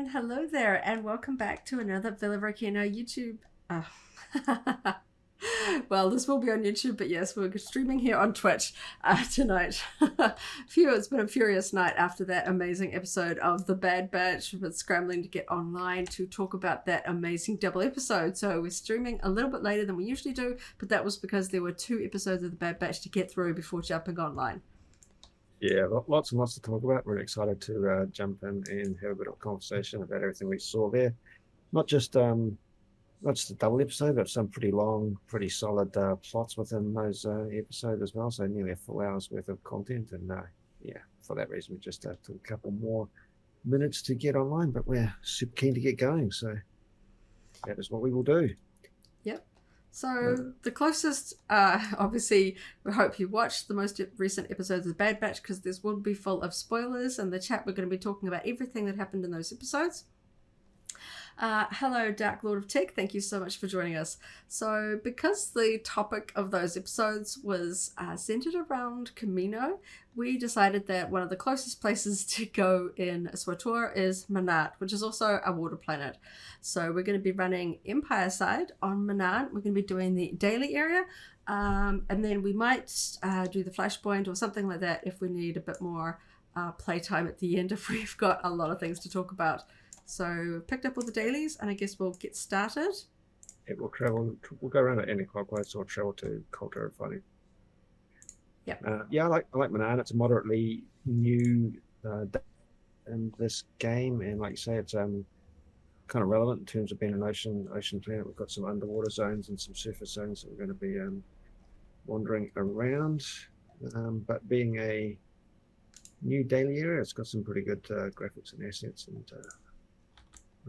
And hello there, and welcome back to another Villa Volcano YouTube. Uh, well, this will be on YouTube, but yes, we're streaming here on Twitch tonight. It's been a furious night after that amazing episode of The Bad Batch. We've been scrambling to get online to talk about that amazing double episode. So we're streaming a little bit later than we usually do, but that was because there were 2 episodes of The Bad Batch to get through before jumping online. Yeah, lots and lots to talk about. We're excited to jump in and have a bit of conversation about everything we saw there. Not just a double episode, but some pretty long, pretty solid plots within those episodes as well. So nearly a full hour's worth of content. And yeah, for that reason, we just took a couple more minutes to get online, but we're super keen to get going. So that is what we will do. Yep. So the closest, obviously, we hope you watched the most recent episodes of The Bad Batch, because this will be full of spoilers. In the chat, we're going to be talking about everything that happened in those episodes. Hello, Dark Lord of Tech. Thank you so much for joining us. So, because the topic of those episodes was centered around Camino, we decided that one of the closest places to go in SWTOR is Manaan, which is also a water planet. So, we're going to be running Empire side on Manaan. We're going to be doing the daily area, and then we might do the Flashpoint or something like that if we need a bit more playtime at the end, if we've got a lot of things to talk about. So we've picked up all the dailies, and I guess we'll get started. It will travel. We'll go around at anti-clockwise or travel to Coulter and Fighting. Yep. Yeah, I like Manaan. It's a moderately new in this game, and like you say, it's kind of relevant in terms of being an ocean planet. We've got some underwater zones and some surface zones that we're going to be wandering around. But being a new daily area, it's got some pretty good graphics and assets, and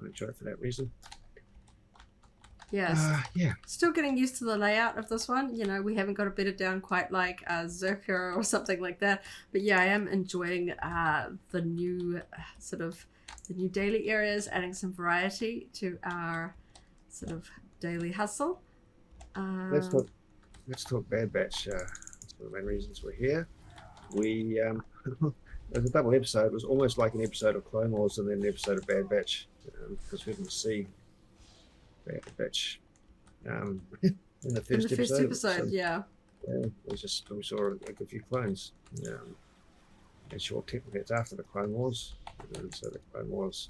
I enjoy it for that reason. Yes. Yeah. Still getting used to the layout of this one. You know, we haven't got it bedded down quite like Sorcerer or something like that. But yeah, I am enjoying the new the new daily areas, adding some variety to our sort of daily hustle. Let's talk Bad Batch. That's one of the main reasons we're here. We as a double episode, it was almost like an episode of Clone Wars and then an episode of Bad Batch, because we didn't see Bad Batch in the first episode. So, yeah. We saw a good few clones. And sure, technically it's after the Clone Wars, and so the Clone Wars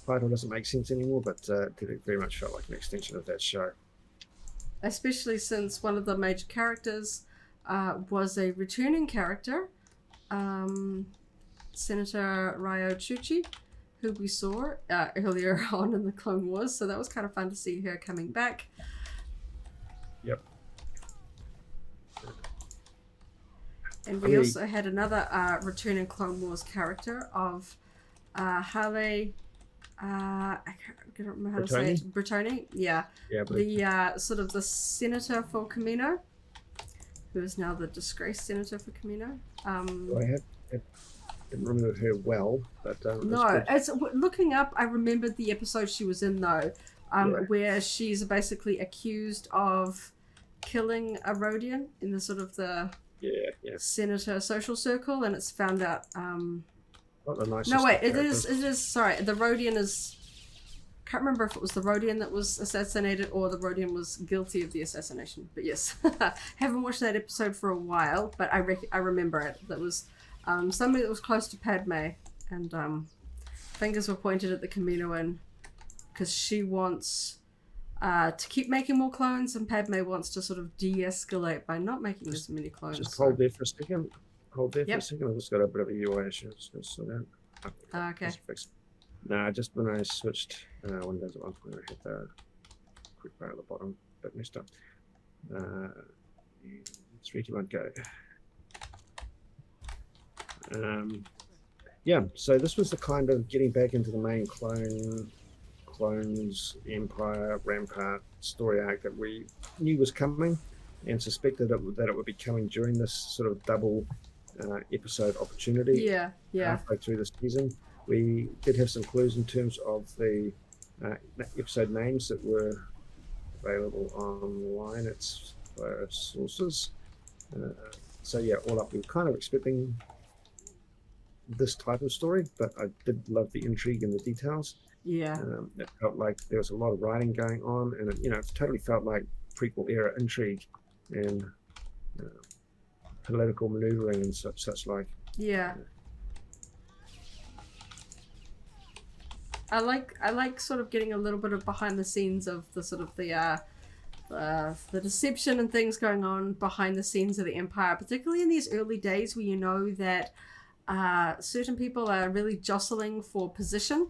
title doesn't make sense anymore, but it very much felt like an extension of that show. Especially since one of the major characters was a returning character, Senator Ryo Chuchi, who we saw earlier on in the Clone Wars, so that was kind of fun to see her coming back. Yep. And we also had another returning Clone Wars character of Halle, I can't remember how to say it. Brittoni? Yeah. The sort of the senator for Camino, who is now the disgraced senator for Camino. I didn't remember her well, but no, it's looking up. I remembered the episode she was in though, where she's basically accused of killing a Rodian in the sort of the senator social circle, and it's found out. Not the nicest. No, wait, it is. Sorry, the Rodian is. Can't remember if it was the Rodian that was assassinated or the Rodian was guilty of the assassination. But yes, haven't watched that episode for a while, but I remember it. That was somebody that was close to Padme, and fingers were pointed at the Kaminoan because she wants to keep making more clones, and Padme wants to sort of de-escalate by not making as many clones. Just hold there for a second. For a second. I've just got a bit of a UI issue. Okay. No, just when I switched Windows at one point, I hit the quick bar at the bottom, but messed up. 3, 2, 1, go. Yeah, so this was the kind of getting back into the main clones, Empire, Rampart story arc that we knew was coming and suspected that it would be coming during this sort of double episode opportunity. Yeah. Halfway through the season. We did have some clues in terms of the episode names that were available online. It's sources. So yeah, all up, we were kind of expecting this type of story, but I did love the intrigue and the details. Yeah. It felt like there was a lot of writing going on, and it totally felt like prequel era intrigue and political maneuvering and such like. Yeah. I like sort of getting a little bit of behind the scenes of the sort of the deception and things going on behind the scenes of the Empire, particularly in these early days where you know that certain people are really jostling for position.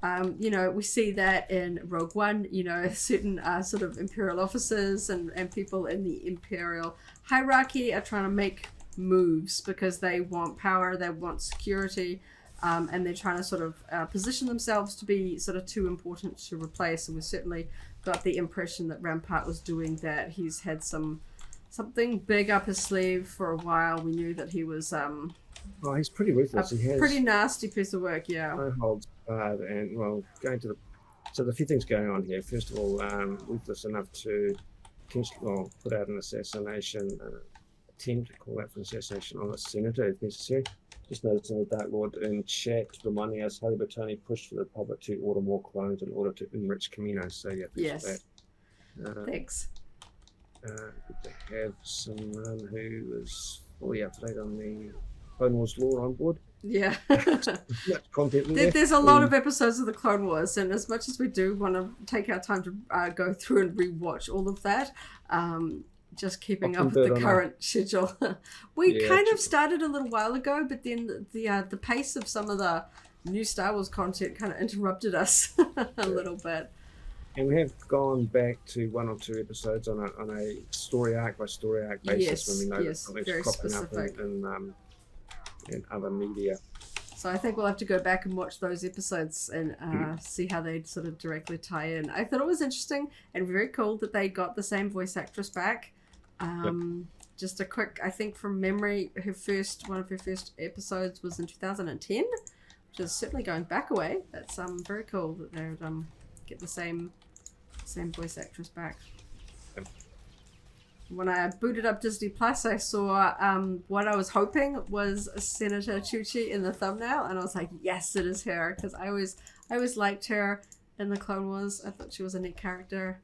We see that in Rogue One, certain sort of Imperial officers and people in the Imperial hierarchy are trying to make moves because they want power, they want security, and they're trying to sort of position themselves to be sort of too important to replace. And we certainly got the impression that Rampart was doing that. He's had something big up his sleeve for a while. We knew that he was well, he's pretty ruthless. He has pretty nasty piece of work, yeah. No holds barred, and well, going to so the few things going on here. First of all, ruthless enough to put out an assassination attempt, call that for assassination on a senator if necessary. Just noticing the Dark Lord in chat reminding us Haile Bertoni pushed for the Republic to order more clones in order to enrich Camino. So yeah, yes. That. Thanks. Good to have someone who is fully up to date on the Clone Wars lore on board. Yeah. Content There's a lot of episodes of the Clone Wars, and as much as we do want to take our time to go through and rewatch all of that, just keeping up with the current schedule. We kind of started a little while ago, but then the pace of some of the new Star Wars content kind of interrupted us a little bit. And we have gone back to one or two episodes on a story arc by story arc basis when we know that something's cropping up in other media. So I think we'll have to go back and watch those episodes and see how they sort of directly tie in. I thought it was interesting and very cool that they got the same voice actress back. Just a quick, I think from memory, one of her first episodes was in 2010, which is certainly going back away. That's very cool that they would get the same voice actress back. When I booted up Disney Plus, I saw what I was hoping was Senator Chuchi in the thumbnail, and I was like, yes, it is her, because I always liked her in the Clone Wars. I thought she was a neat character.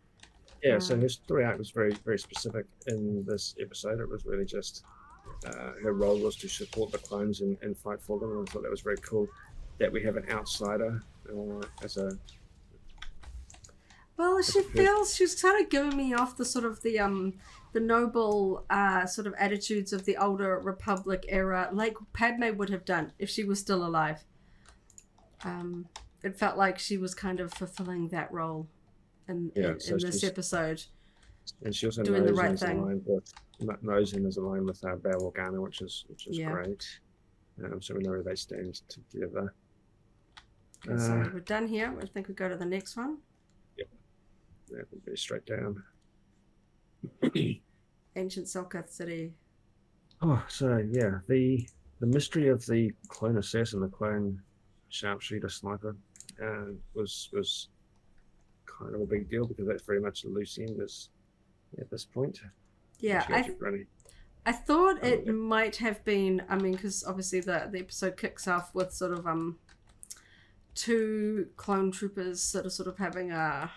Yeah, so her story arc was very, very specific in this episode. It was really just her role was to support the clones and fight for them, and I thought that was very cool that we have an outsider as a... Well, she's kind of giving me off the sort of the noble sort of attitudes of the older Republic era, like Padme would have done if she was still alive. It felt like she was kind of fulfilling that role in this episode. And she also doing the right thing. Knows him as aligned with Bail Organa, which is great. So we know where they stand together. Okay, so we're done here. I think we go to the next one. That would be straight down. Ancient Selkath City. Oh, so yeah, the mystery of the clone assassin, the clone sharpshooter sniper, was kind of a big deal because that's very much a loose end at this point. Yeah, I thought it might have been. I mean, because obviously the episode kicks off with sort of two clone troopers that are sort of having a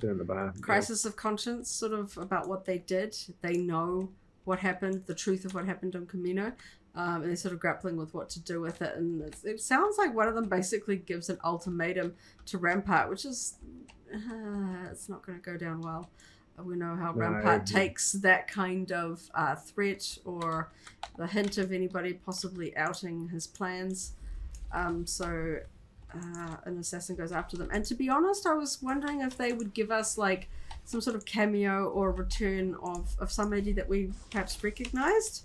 in the bar. Crisis of conscience, sort of about what they did. They know what happened, the truth of what happened on Camino, and they're sort of grappling with what to do with it. And it sounds like one of them basically gives an ultimatum to Rampart, which is it's not going to go down well. We know how Rampart takes that kind of threat or the hint of anybody possibly outing his plans. So an assassin goes after them. And to be honest, I was wondering if they would give us like some sort of cameo or return of somebody that we perhaps recognized.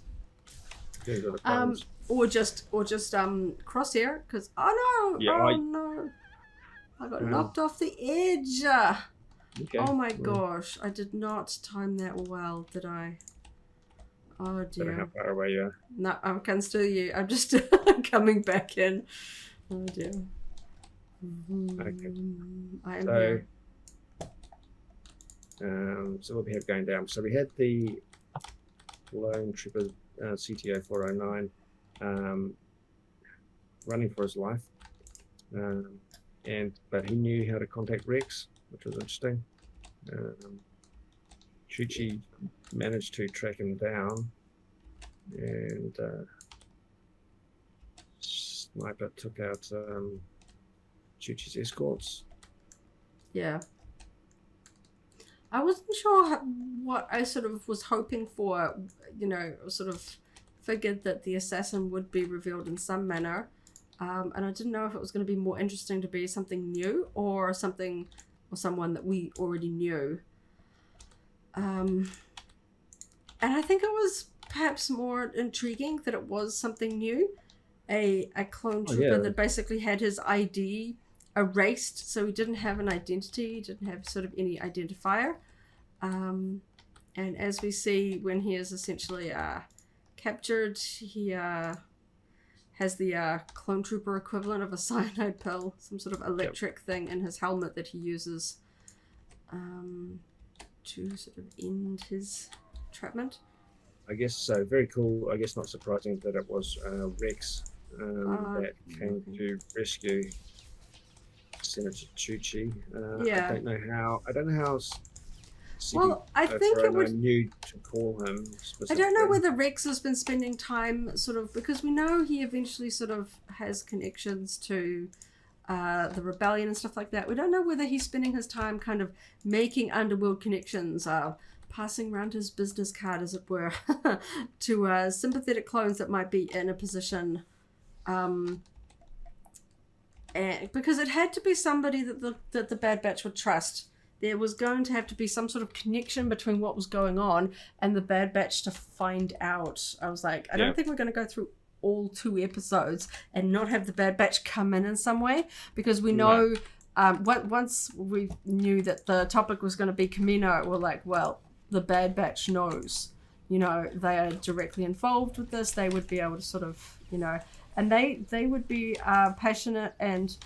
Or just Crosshair, because no, I got knocked off the edge. Okay. Oh my gosh, I did not time that well, did I? Oh dear. How far away you are? No, I can still you. I'm just coming back in. Oh dear. Okay. I am here. So what we have going down. So we had the Lone Trooper CTO 409 running for his life. But he knew how to contact Rex, which was interesting. Chuchi managed to track him down, and Sniper took out Chuchi's escorts. Yeah. I wasn't sure what I sort of was hoping for, you know, sort of figured that the assassin would be revealed in some manner. And I didn't know if it was going to be more interesting to be something new or something or someone that we already knew. And I think it was perhaps more intriguing that it was something new. A clone trooper that basically had his ID erased, so he didn't have an identity, he didn't have sort of any identifier. And as we see, when he is essentially captured, he has the clone trooper equivalent of a cyanide pill, some sort of electric thing in his helmet that he uses to sort of end his entrapment. I guess so. Very cool. I guess not surprising that it was Rex that came to rescue Senator Chuchi. I don't know how. Well, I think it would. Knew to call him. I don't know whether Rex has been spending time sort of, because we know he eventually sort of has connections to the rebellion and stuff like that. We don't know whether he's spending his time kind of making underworld connections, passing around his business card, as it were, to sympathetic clones that might be in a position. And because it had to be somebody that the Bad Batch would trust. There was going to have to be some sort of connection between what was going on and the Bad Batch to find out. I was like, I don't think we're going to go through all 2 episodes and not have the Bad Batch come in some way, because we know once we knew that the topic was going to be Kamino, we're like, well, the Bad Batch knows, you know, they are directly involved with this. They would be able to sort of, you know, and they would be passionate and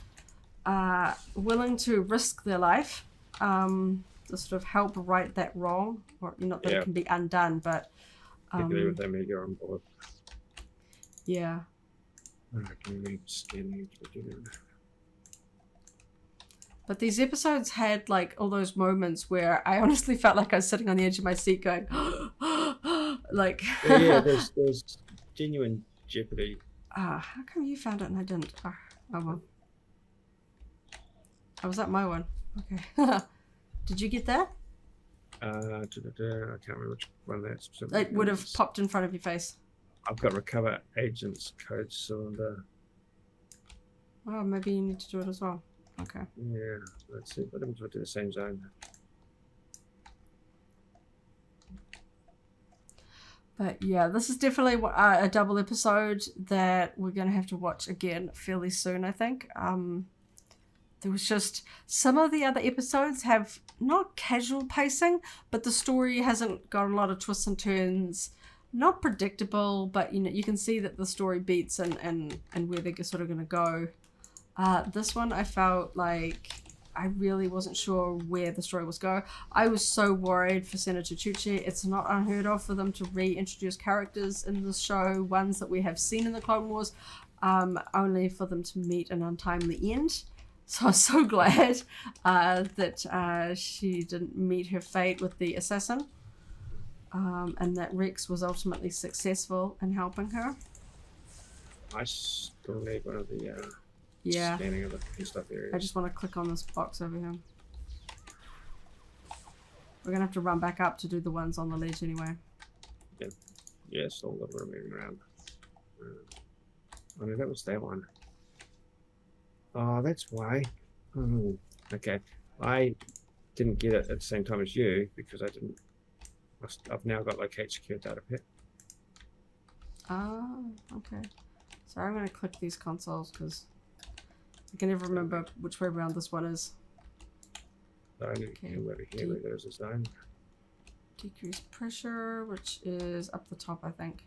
willing to risk their life to sort of help right that wrong, or not that it can be undone, but particularly with Omega on board. Yeah. But these episodes had like all those moments where I honestly felt like I was sitting on the edge of my seat going like there's genuine jeopardy. How come you found it and I didn't? Oh well. Oh, was that my one? Okay. Did you get that? I can't remember which one that's specifically. It would have popped in front of your face. I've got recover agent's code cylinder. Oh, maybe you need to do it as well. Okay. Yeah, let's see. But I'm going to do the same zone. But yeah, this is definitely a double episode that we're going to have to watch again fairly soon, I think. There was just some of the other episodes have not casual pacing, but the story hasn't got a lot of twists and turns. Not predictable, but you know, you can see that the story beats and where they're sort of going to go. This one I felt like I really wasn't sure where the story was going. I was so worried for Senator Chuchi. It's not unheard of for them to reintroduce characters in the show, ones that we have seen in the Clone Wars, only for them to meet an untimely end. So I was so glad that she didn't meet her fate with the assassin, and that Rex was ultimately successful in helping her. I still need one of the scanning of the stuff areas. I just want to click on this box over here. We're going to have to run back up to do the ones on the ledge anyway. Yeah, still that we're moving around. I mean, that was that one. Oh, that's why. Okay. I didn't get it at the same time as you because I didn't. I've now got locate secure data pit. Oh, okay. So I'm going to click these consoles because I can never remember which way around this one is. So I need to come over here where there's a zone. Decrease pressure, which is up the top, I think.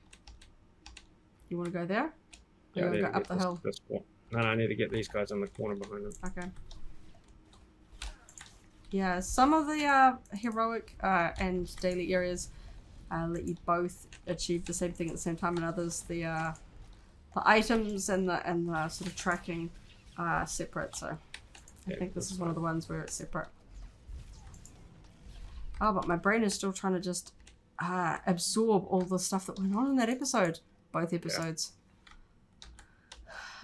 You want to go there? Yeah, you want to go up the hill? No, I need to get these guys on the corner behind them. Okay. Yeah, some of the heroic and daily areas let you both achieve the same thing at the same time, and others the the items and the sort of tracking are separate. So I think this is one of the ones where it's separate. Oh, but my brain is still trying to just absorb all the stuff that went on in that episode, both episodes.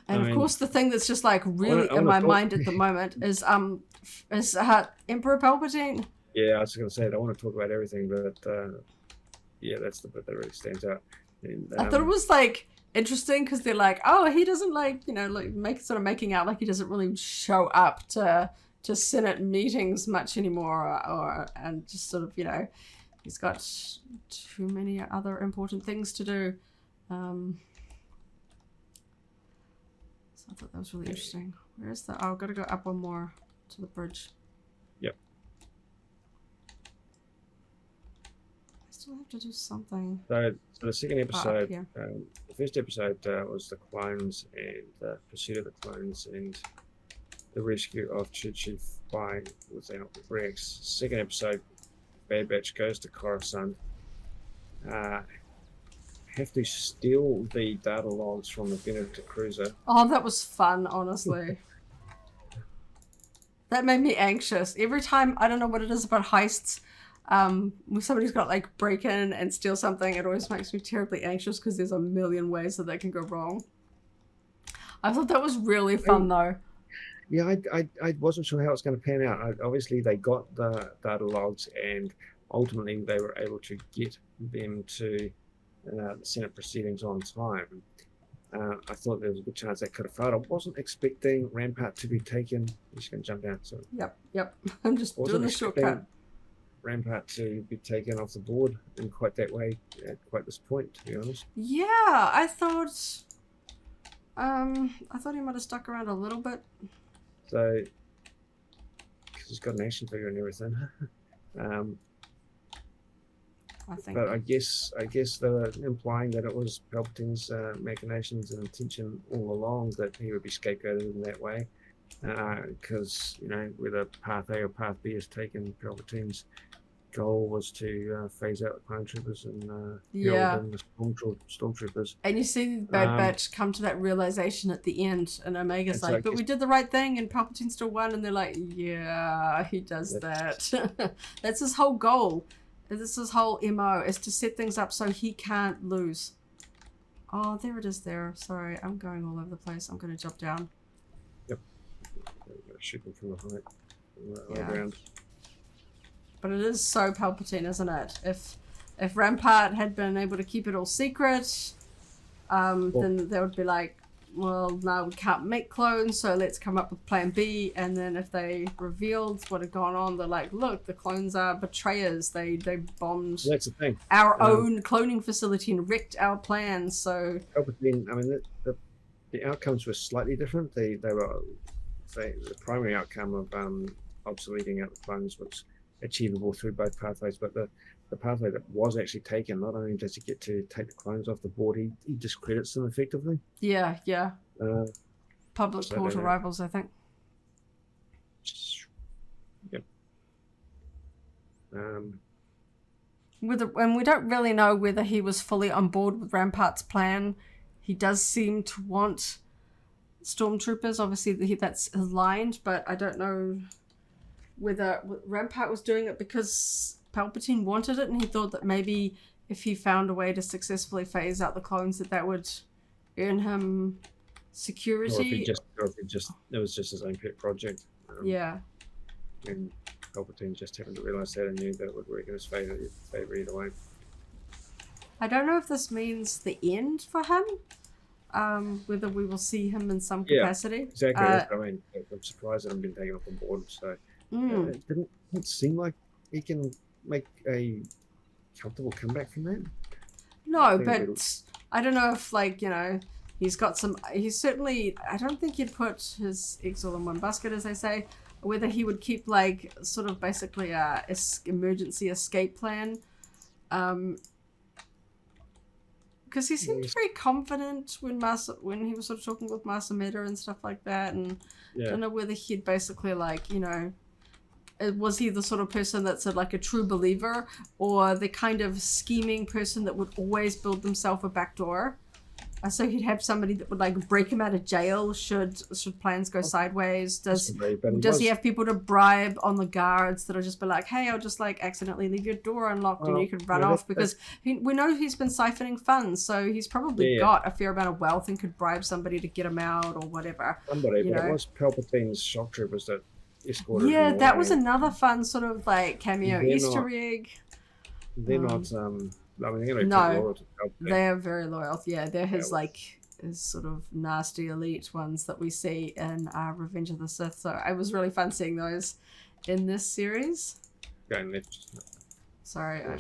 And of course, the thing that's just like really in my mind at the moment is Emperor Palpatine. Yeah, I was going to say I don't want to talk about everything, but yeah, that's the bit that really stands out. And, I thought it was like interesting because they're like, oh, he doesn't like making out like he doesn't really show up to Senate meetings much anymore, and just sort of he's got too many other important things to do. So I thought that was really interesting. Where is that? Oh, I've got to go up one more to the bridge. Yep. I still have to do something. So the second episode, the first episode was the clones and the pursuit of the clones and the rescue of Choo-Choo by with the help of Rex. Second episode, Bad Batch goes to Coruscant. Have to steal the data logs from the Venator cruiser. Oh, that was fun, honestly. That made me anxious. Every time, I don't know what it is about heists, when somebody's got like break in and steal something, it always makes me terribly anxious because there's a million ways that can go wrong. I thought that was really fun though. Yeah, I wasn't sure how it's going to pan out. Obviously, they got the data logs and ultimately they were able to get them to the Senate proceedings on time. I thought there was a good chance that could have failed. I wasn't expecting Rampart to be taken. I'm just going to jump down. So Yep. I'm just doing the shortcut. Rampart to be taken off the board in quite that way at quite this point, to be honest. Yeah, I thought he might have stuck around a little bit. So, because he's got an action figure and everything. I think. But I guess they were implying that it was Palpatine's machinations and intention all along that he would be scapegoated in that way. Because, whether Path A or Path B is taken, Palpatine's goal was to phase out the clone troopers and herald in the stormtroopers. And you see Bad Batch come to that realization at the end, and Omega's like, but we did the right thing, and Palpatine still won, and they're like, yeah, he does that. That's his whole goal. This is his whole MO, is to set things up so he can't lose. Oh, there it is there. Sorry, I'm going all over the place. I'm going to jump down. Yep. Shoot them from the height. Ground. But it is so Palpatine, isn't it? If Rampart had been able to keep it all secret, then they would be like, well, no, we can't make clones, so let's come up with plan B. And then if they revealed what had gone on, they're like, look, the clones are betrayers. They bombed that's the thing. Our own cloning facility and wrecked our plans. So Palpatine, I mean, the outcomes were slightly different. The primary outcome of obsoleting out the clones was achievable through both pathways, but the pathway that was actually taken, not only does he get to take the clones off the board, he discredits them effectively. Yeah. Public port arrivals, I think. Yep. And we don't really know whether he was fully on board with Rampart's plan. He does seem to want stormtroopers. Obviously, that's aligned, but I don't know whether Rampart was doing it because Palpatine wanted it and he thought that maybe if he found a way to successfully phase out the clones that would earn him security. Or if it was just his own pet project. Yeah. And Palpatine just happened to realise that and knew that it would work in his favour either way. I don't know if this means the end for him. Whether we will see him in some capacity. Exactly. I mean, I'm surprised that I've been taken off on board. So it didn't seem like he can make a comfortable comeback from that. No, but I don't know if he's got some. He's certainly. I don't think he'd put his eggs all in one basket, as they say. Whether he would keep sort of basically a emergency escape plan. Because he seemed very confident when he was sort of talking with Master Meta and stuff like that, and I don't know whether he'd basically was he the sort of person that's a true believer, or the kind of scheming person that would always build themselves a back door. So he'd have somebody that would like break him out of jail should plans go sideways. Does he have people to bribe on the guards that'll just be like, hey, I'll just like accidentally leave your door unlocked and you can run off? Because we know he's been siphoning funds, so he's probably got a fair amount of wealth and could bribe somebody to get him out or whatever. Somebody, but it was Palpatine's shock troopers that escorted him away. That was another fun sort of like cameo Easter egg. They're not I mean, they're no, they are very loyal. Yeah, they're his sort of nasty elite ones that we see in Revenge of the Sith. So it was really fun seeing those in this series. Going left. Sorry, I'm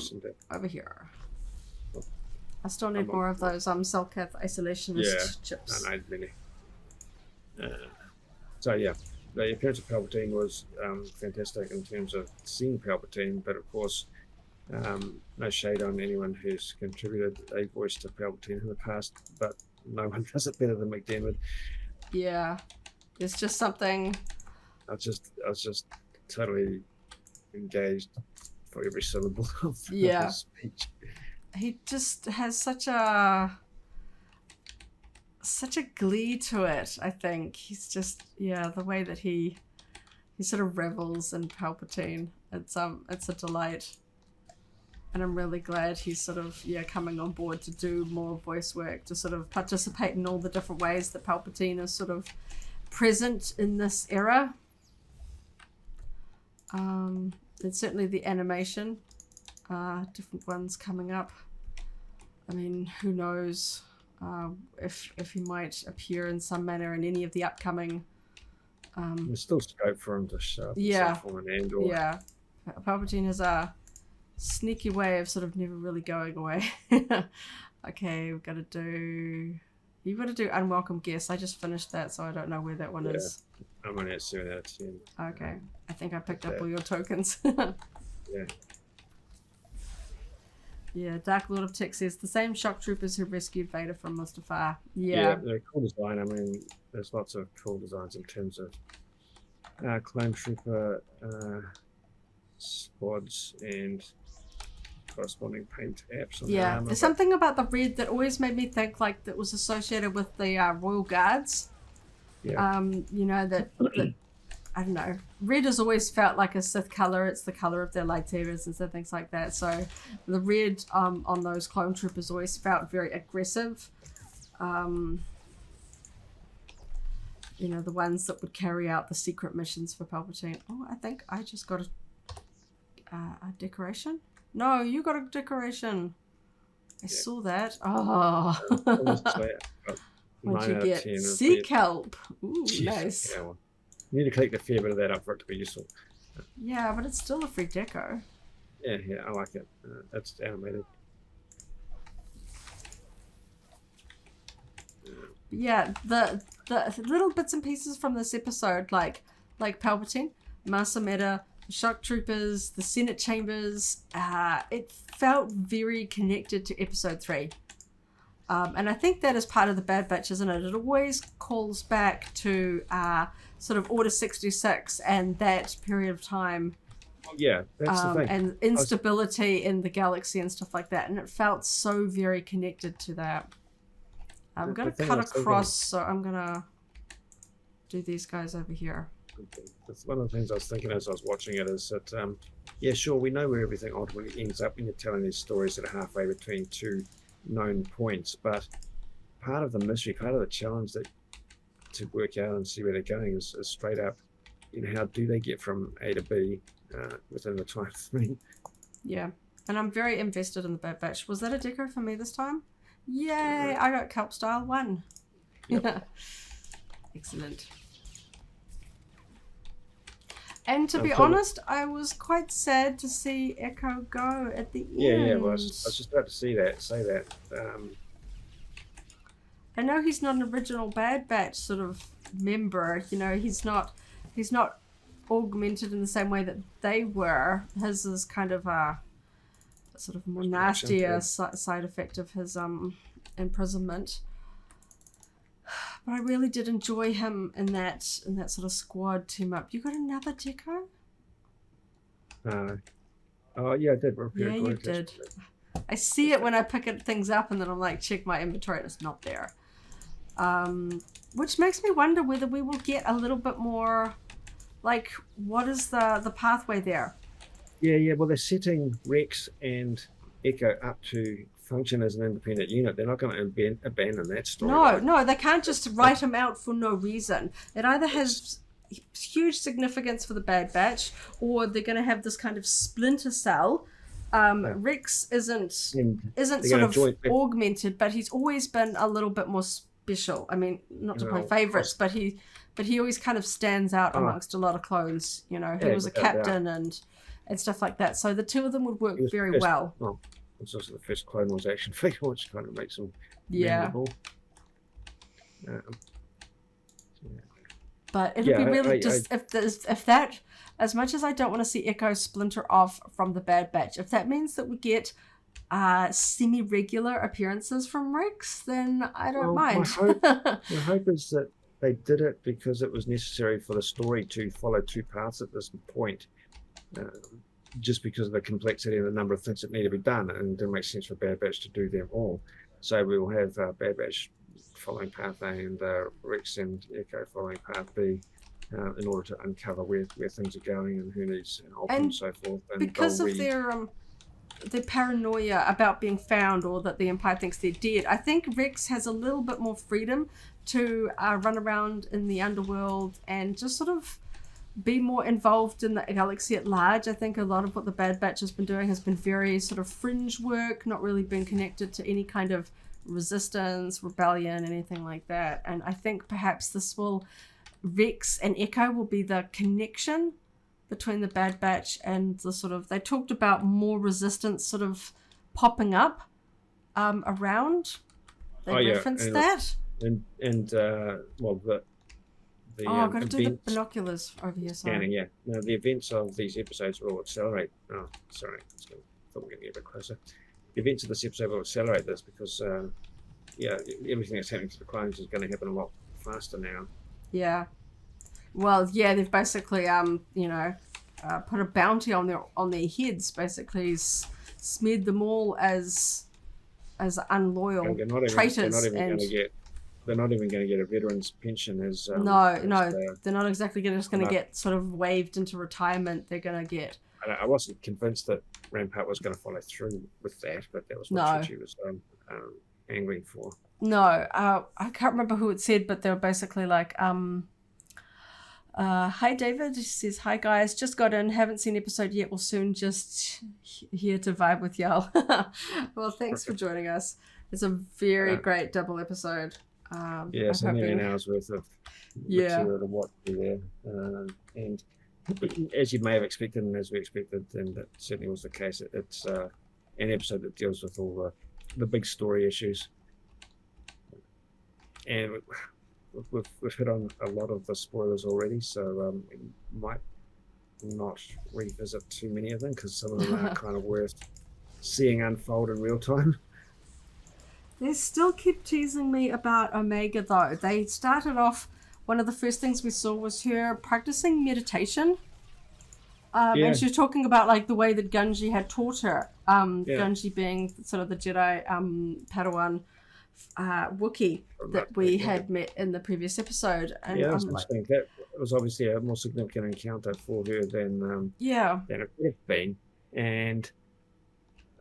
over here. I still need more of those Selkath isolationist chips. No, really. So yeah, the appearance of Palpatine was fantastic in terms of seeing Palpatine, but of course. No shade on anyone who's contributed a voice to Palpatine in the past, but no one does it better than McDermott. Yeah, it's just something. I was just totally engaged for every syllable of his speech. He just has such a glee to it. I think he's just the way that he sort of revels in Palpatine. It's a delight. And I'm really glad he's sort of, coming on board to do more voice work, to sort of participate in all the different ways that Palpatine is sort of present in this era. And certainly the animation, different ones coming up. I mean, who knows if he might appear in some manner in any of the upcoming... There's still scope for him to show up in some form of Andor. Yeah, Palpatine has a sneaky way of sort of never really going away. Okay, you've got to do Unwelcome Guest. I just finished that, so I don't know where that one is. I'm on at 7 out of 10. Okay, I think I picked up all your tokens. Yeah, Dark Lord of Tech says the same shock troopers who rescued Vader from Mustafar. Yeah, they're a cool design. I mean, there's lots of cool designs in terms of clone trooper squads and corresponding paint apps on the armor. There's something about the red that always made me think like that was associated with the Royal Guards. That I don't know, red has always felt like a Sith color. It's the color of their lightsabers and so things like that. So the red on those clone troopers always felt very aggressive. The ones that would carry out the secret missions for Palpatine. Oh, I think I just got a decoration. No, you got a decoration. I saw that. Oh. What'd you get? Sea kelp. Ooh, nice. Yeah, well, you need to collect a fair bit of that up for it to be useful. Yeah, but it's still a free deco. Yeah, I like it. It's animated. Yeah, the little bits and pieces from this episode, like Palpatine, Masa Meta, the shock troopers, the Senate chambers, it felt very connected to episode 3. And I think that is part of the Bad Batch, isn't it? It always calls back to sort of Order 66 and that period of time. Yeah, that's the thing. And instability in the galaxy and stuff like that. And it felt so very connected to that. I'm going to cut across, so I'm going to do these guys over here. That's one of the things I was thinking as I was watching it is that, sure, we know where everything ultimately ends up when you're telling these stories that are halfway between two known points, but part of the mystery, part of the challenge that to work out and see where they're going is straight up, how do they get from A to B within the time frame? Yeah, and I'm very invested in the Bad Batch. Was that a deco for me this time? Yay! I got Kelp Style 1. Yep. Excellent. And to be honest, I was quite sad to see Echo go at the end. Yeah, well, I was just about to say that. I know he's not an original Bad Batch sort of member. He's not augmented in the same way that they were. His is kind of a sort of more nastier side effect of his imprisonment. But I really did enjoy him in that sort of squad team up. You got another deco? Oh yeah, I did. Yeah, you did. I see it when I pick things up, and then I'm like, check my inventory, and it's not there. Which makes me wonder whether we will get a little bit more, like, what is the pathway there? Yeah. Well, they're setting Rex and Echo up to function as an independent unit. They're not going to abandon that story. No, they can't just write him out for no reason. It either has huge significance for the Bad Batch, or they're going to have this kind of splinter cell. Rex isn't sort of augmented, but he's always been a little bit more special. I mean, not to play favorites, but he always kind of stands out amongst a lot of clones. You know, he was a captain and stuff like that. So the two of them would work very well. Well, it's also the first Clone Wars action figure, which kind of makes them memorable. But it'll be really if that, as much as I don't want to see Echo splinter off from the Bad Batch, if that means that we get semi-regular appearances from Rex, then I don't mind. My hope is that they did it because it was necessary for the story to follow two paths at this point. Just because of the complexity and the number of things that need to be done, and it didn't make sense for Bad Batch to do them all. So we will have Bad Batch following path A and Rex and Echo following path B in order to uncover where things are going and who needs help and so forth. And because of their paranoia about being found, or that the Empire thinks they're dead, I think Rex has a little bit more freedom to run around in the underworld and just sort of be more involved in the galaxy at large. I think a lot of what the Bad Batch has been doing has been very sort of fringe work, not really been connected to any kind of resistance, rebellion, anything like that. And I think perhaps Rex and Echo will be the connection between the Bad Batch and the sort of, they talked about more resistance sort of popping up around. They referenced that. I've got to do the binoculars over here. Scanning, yeah. Now, the events of these episodes will accelerate. Oh, sorry. I thought we were going to get a bit closer. The events of this episode will accelerate this because, everything that's happening to the clones is going to happen a lot faster now. Yeah. Well, yeah, they've basically, put a bounty on their heads. Basically, smeared them all as unloyal traitors. They're not even going to get a veteran's pension as they're not exactly just going to get sort of waved into retirement. They're going to get. I wasn't convinced that Rampart was going to follow through with that, but that was what she was angling for. No, I can't remember who it said, but they were basically like, hi David, he says, hi guys, just got in, haven't seen episode yet, will soon, just here to vibe with y'all. Well, thanks for joining us. It's a very great double episode. It's a million hours worth of material to watch there. And as you may have expected, and as we expected, and that certainly was the case, it's an episode that deals with all the big story issues. And we've hit on a lot of the spoilers already, so we might not revisit too many of them because some of them are kind of worth seeing unfold in real time. They still keep teasing me about Omega, though. They started off, one of the first things we saw was her practicing meditation. And she was talking about like the way that Gunji had taught her. Gunji being sort of the Jedi Padawan Wookiee that we had met in the previous episode. And that was interesting. That was obviously a more significant encounter for her than it could have been. And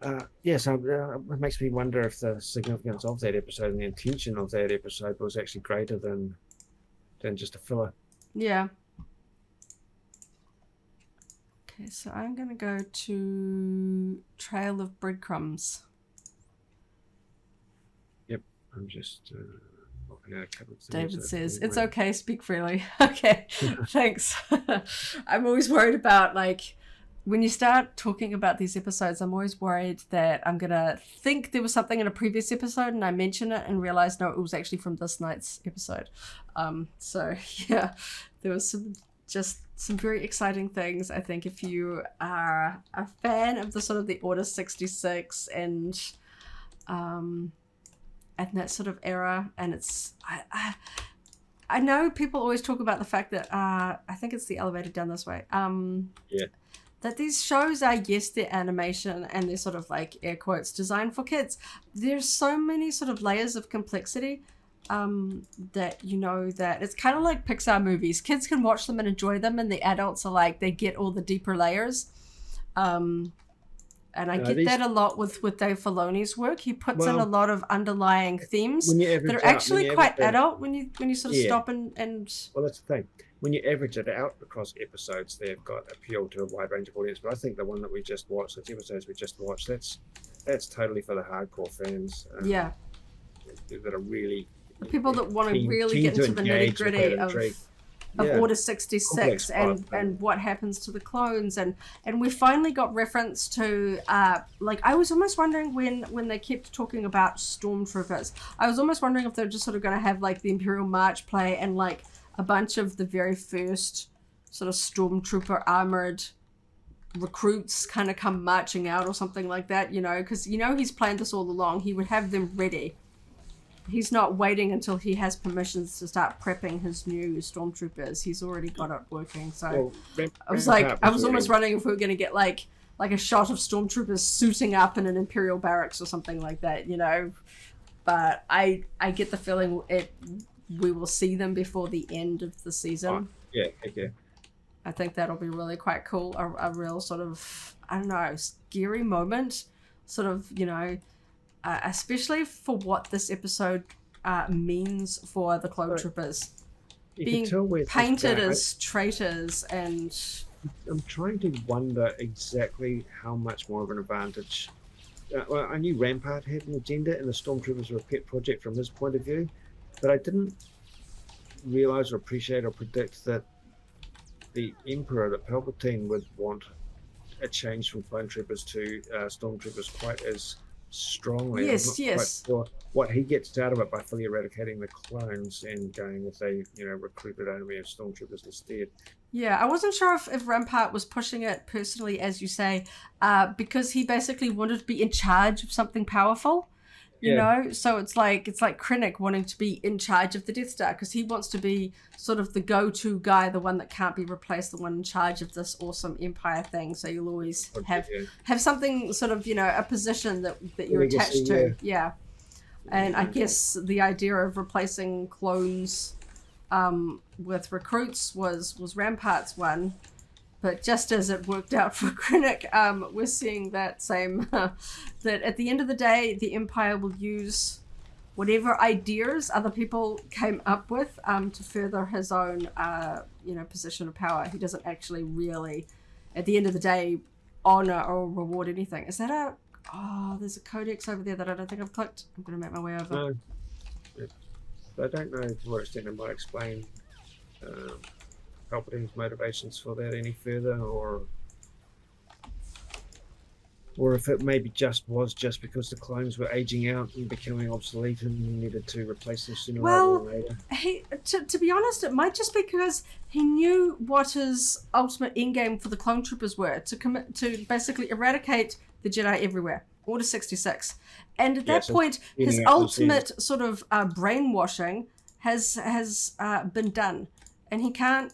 so it makes me wonder if the significance of that episode and the intention of that episode was actually greater than just a filler. Yeah. Okay, so I'm going to go to Trail of Breadcrumbs. Yep, I'm just looking at a couple of things. David says, it's okay, speak freely. Okay, thanks. I'm always worried about, like, when you start talking about these episodes, I'm always worried that I'm going to think there was something in a previous episode and I mention it and realize, no, it was actually from this night's episode. So, yeah, there was some very exciting things. I think if you are a fan of the sort of the Order 66 and that sort of era, and it's... I know people always talk about the fact that I think it's the elevator down this way. that these shows are, yes, they're animation and they're sort of like air quotes designed for kids. There's so many sort of layers of complexity that, you know, that it's kind of like Pixar movies. Kids can watch them and enjoy them, and the adults are like, they get all the deeper layers. And I get that a lot with Dave Filoni's work. He puts in a lot of underlying themes that are actually quite adult when you sort of stop and. Well, that's the thing. When you average it out across episodes, they've got appeal to a wide range of audience. But I think the one that we just watched, the episodes we just watched, that's totally for the hardcore fans. That are really the people that want to really get into the nitty gritty of Order 66 and what happens to the clones, and we finally got reference to like, I was almost wondering when they kept talking about stormtroopers, I was almost wondering if they're just sort of going to have like the Imperial March play and like a bunch of the very first sort of stormtrooper armored recruits kind of come marching out or something like that, you know, because, you know, he's planned this all along. He would have them ready. He's not waiting until he has permissions to start prepping his new stormtroopers. He's already got it working. So I was almost wondering if we were going to get like a shot of stormtroopers suiting up in an Imperial barracks or something like that, you know. But I get the feeling we will see them before the end of the season. Yeah. I think that'll be really quite cool. A real sort of, I don't know, scary moment, sort of, you know, especially for what this episode means for the clone troopers. Being painted as traitors, and I'm trying to wonder exactly how much more of an advantage. Well, I knew Rampart had an agenda and the stormtroopers were a pet project from his point of view, but I didn't realize or appreciate or predict that the Emperor, that Palpatine, would want a change from clone troopers to stormtroopers quite as strongly. Yes. Sure what he gets out of it by fully eradicating the clones and going with a, you know, recruited army of stormtroopers instead. Yeah, I wasn't sure if Rampart was pushing it personally, as you say, because he basically wanted to be in charge of something powerful. You know, so it's like Krennic wanting to be in charge of the Death Star, because he wants to be sort of the go-to guy, the one that can't be replaced, the one in charge of this awesome Empire thing. So you'll always have something sort of, you know, a position that you're attached to. Yeah. And I guess the idea of replacing clones with recruits was Rampart's one. But just as it worked out for Krennic, we're seeing that same, that at the end of the day, the Empire will use whatever ideas other people came up with to further his own, you know, position of power. He doesn't actually really, at the end of the day, honor or reward anything. Is that there's a codex over there that I don't think I've clicked. I'm going to make my way over. No. I don't know to what extent it might explain Palpatine's motivations for that any further, or if it maybe just because the clones were aging out and becoming obsolete and he needed to replace them sooner rather than later. To be honest, it might just be because he knew what his ultimate endgame for the clone troopers were, to basically eradicate the Jedi everywhere. Order 66. And at that point, his ultimate sort of brainwashing has been done. And he can't,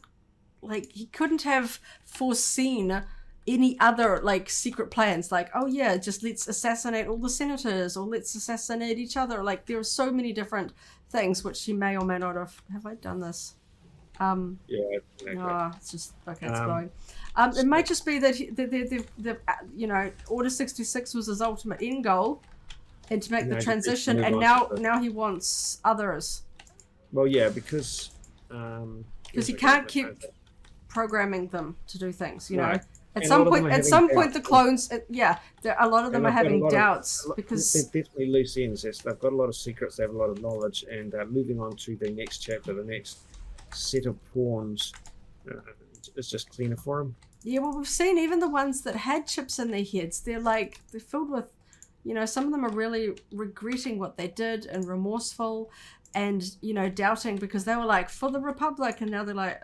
like, he couldn't have foreseen any other, like, secret plans. Like, oh yeah, just let's assassinate all the senators, or let's assassinate each other. Like, there are so many different things which he may or may not have. Have I done this? It's just, okay, it's going. It might just be that the you know, Order 66 was his ultimate end goal, and to make the transition, and now he wants others. Well, yeah, because he can't keep programming them to do things, you know. At some point, the clones, a lot of them are having doubts because they're definitely loose ends. They've got a lot of secrets, they have a lot of knowledge, and moving on to the next chapter, the next set of pawns, it's just cleaner for them. Yeah, well, we've seen even the ones that had chips in their heads. They're filled with, you know, some of them are really regretting what they did and remorseful, and, you know, doubting because they were like, for the Republic, and now they're like,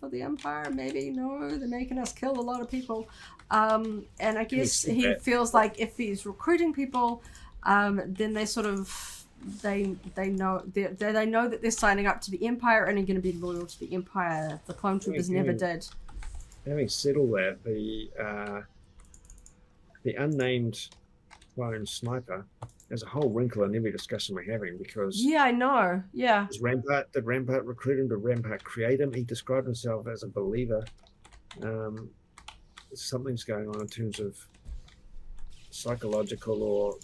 for the Empire, maybe, no, they're making us kill a lot of people. And I guess he feels like if he's recruiting people, then they sort of, they know that they're signing up to the Empire and are going to be loyal to the Empire. The clone troopers never did. having said all that, the unnamed clone sniper, there's a whole wrinkle in every discussion we're having because Yeah, I know. Yeah. Did Rampart recruit him? Did Rampart create him? He described himself as a believer. Something's going on in terms of psychological or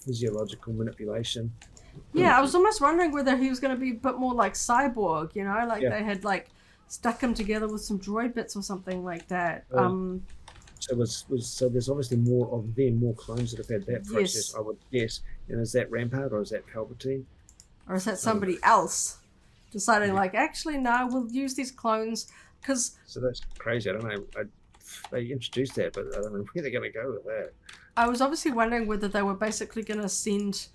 physiological manipulation. Yeah, I was almost wondering whether he was going to be a bit more like Cyborg, you know, like they had like stuck him together with some droid bits or something like that. So there's obviously more clones that have had that process, I would guess. And is that Rampart or is that Palpatine? Or is that somebody else deciding like, actually, no, we'll use these clones because... So that's crazy. I don't know. They introduced that, but I don't know where they're going to go with that. I was obviously wondering whether they were basically going to send,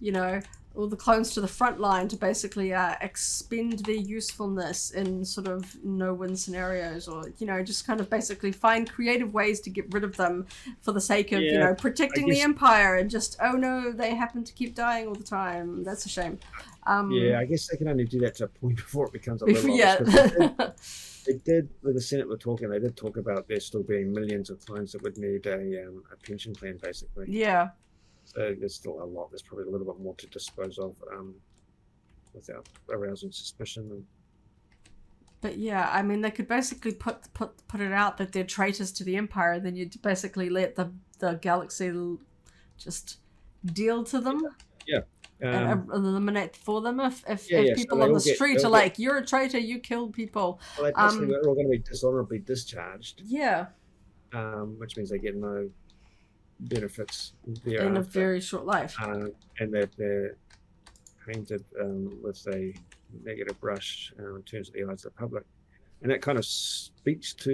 you know, all the clones to the front line to basically expend their usefulness in sort of no-win scenarios, or, you know, just kind of basically find creative ways to get rid of them for the sake of, you know, protecting the Empire, and just, oh no, they happen to keep dying all the time. That's a shame. Yeah, I guess they can only do that to a point before it becomes a little They did, with the Senate were talking, they did talk about there still being millions of clones that would need a pension plan, basically. Yeah. So there's still a lot. There's probably a little bit more to dispose of without arousing suspicion. But yeah, I mean, they could basically put it out that they're traitors to the Empire, and then you'd basically let the galaxy just deal to them. Yeah. And eliminate for them if people on the street are like, you're a traitor, you killed people. Well, basically they're all going to be dishonorably discharged. Yeah. Which means they get no benefits thereafter. In a very short life. And that they're painted with a negative brush in terms of the eyes of the public. And that kind of speaks to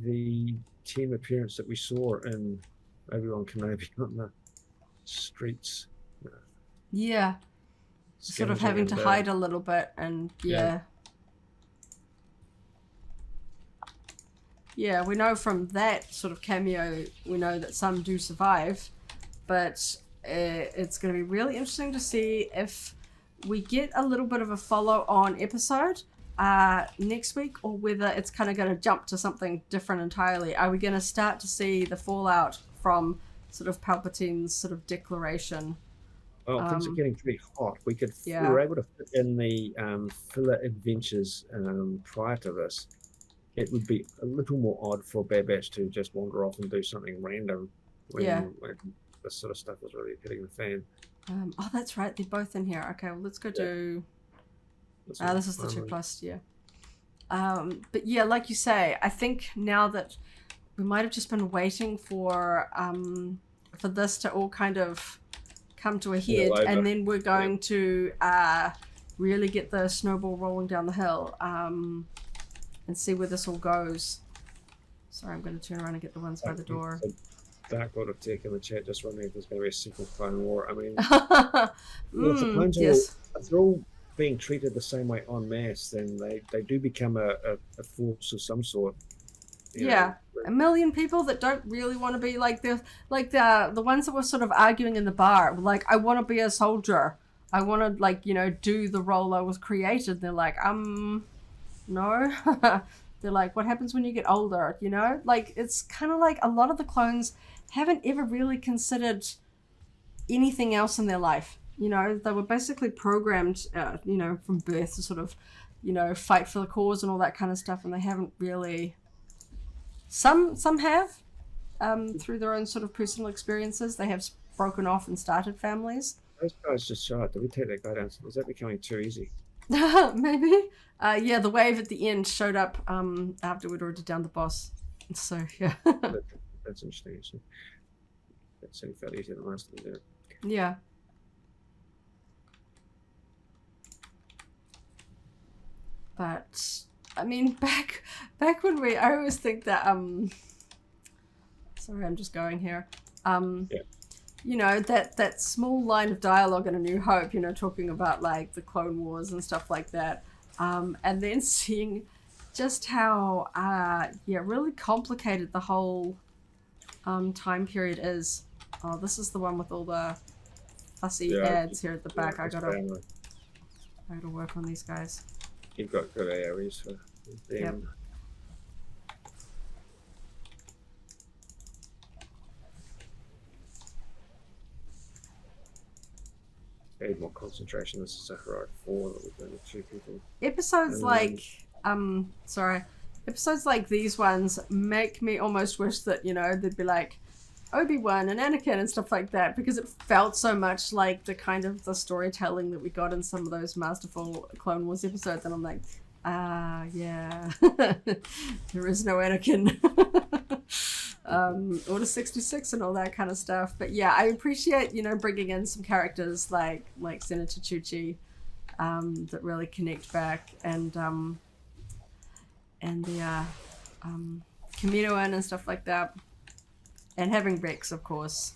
the team appearance that we saw in Obi-Wan Kenobi on the streets. Yeah. Sort of having to hide a little bit, and yeah, we know from that sort of cameo, we know that some do survive, but it's going to be really interesting to see if we get a little bit of a follow-on episode next week, or whether it's kind of going to jump to something different entirely. Are we going to start to see the fallout from sort of Palpatine's sort of declaration? Well, things are getting pretty hot. We were able to fit in the filler adventures prior to this. It would be a little more odd for Bad Batch to just wander off and do something random when this sort of stuff is really hitting the fan. Oh, that's right. They're both in here. Okay, well, let's go do... this is the 2+, yeah. But yeah, like you say, I think now that we might have just been waiting for this to all kind of come to a head, and then we're going to really get the snowball rolling down the hill, and see where this all goes. Sorry, I'm going to turn around and get the ones by the door. Dark Lord of Tech in the chat just wondering if there's going to be a secret Clone War. I mean, if the clones if they're all being treated the same way en masse, then they do become a force of some sort. Yeah, a million people that don't really want to be like the ones that were sort of arguing in the bar, like, I want to be a soldier, I want to, like, you know, do the role I was created. They're like, no. They're like, what happens when you get older, you know? Like, it's kind of like a lot of the clones haven't ever really considered anything else in their life. You know, they were basically programmed, you know, from birth to sort of, you know, fight for the cause and all that kind of stuff, and they haven't really... Some have, through their own sort of personal experiences. They have broken off and started families. Those guys just shot. Did we take that guy down? Was that becoming too easy? Maybe. Yeah, the wave at the end showed up after we'd already down the boss. So, yeah. That's interesting, actually. That certainly felt easier than last time, yeah. But... I mean, back when I always think that, sorry, I'm just going here. You know, that small line of dialogue in A New Hope, you know, talking about, like, the Clone Wars and stuff like that. And then seeing just how, really complicated the whole time period is. Oh, this is the one with all the fussy ads here at the back. I gotta work on these guys. You've got good AOEs for them. need more concentration. This is a heroic 4 that we've done with 2 people. Episodes episodes like these ones make me almost wish that, you know, they'd be like Obi-Wan and Anakin and stuff like that, because it felt so much like the kind of the storytelling that we got in some of those masterful Clone Wars episodes, and I'm like, yeah. There is no Anakin. Order 66 and all that kind of stuff. But yeah, I appreciate, you know, bringing in some characters like Senator Chuchi that really connect back, and the Kaminoan and stuff like that, and having Rex, of course.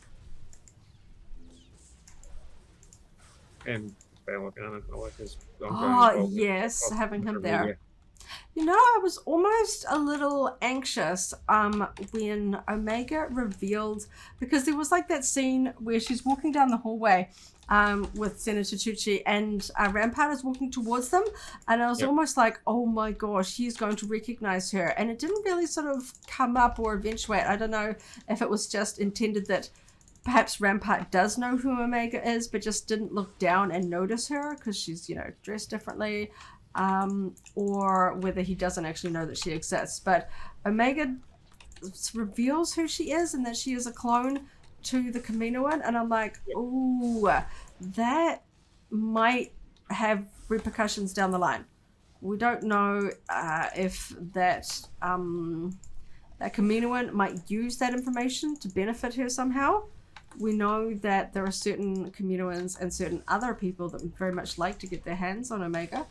And I like his yes, having him there. You know, I was almost a little anxious when Omega revealed, because there was like that scene where she's walking down the hallway with Senator Chuchi, and Rampart is walking towards them, and I was almost like, oh my gosh, he's going to recognize her, and it didn't really sort of come up or eventuate. I don't know if it was just intended that perhaps Rampart does know who Omega is, but just didn't look down and notice her because she's, you know, dressed differently, or whether he doesn't actually know that she exists. But Omega reveals who she is and that she is a clone to the Kaminoan, and I'm like, ooh, that might have repercussions down the line. We don't know if that Kaminoan might use that information to benefit her somehow. We know that there are certain Kaminoans and certain other people that would very much like to get their hands on Omega,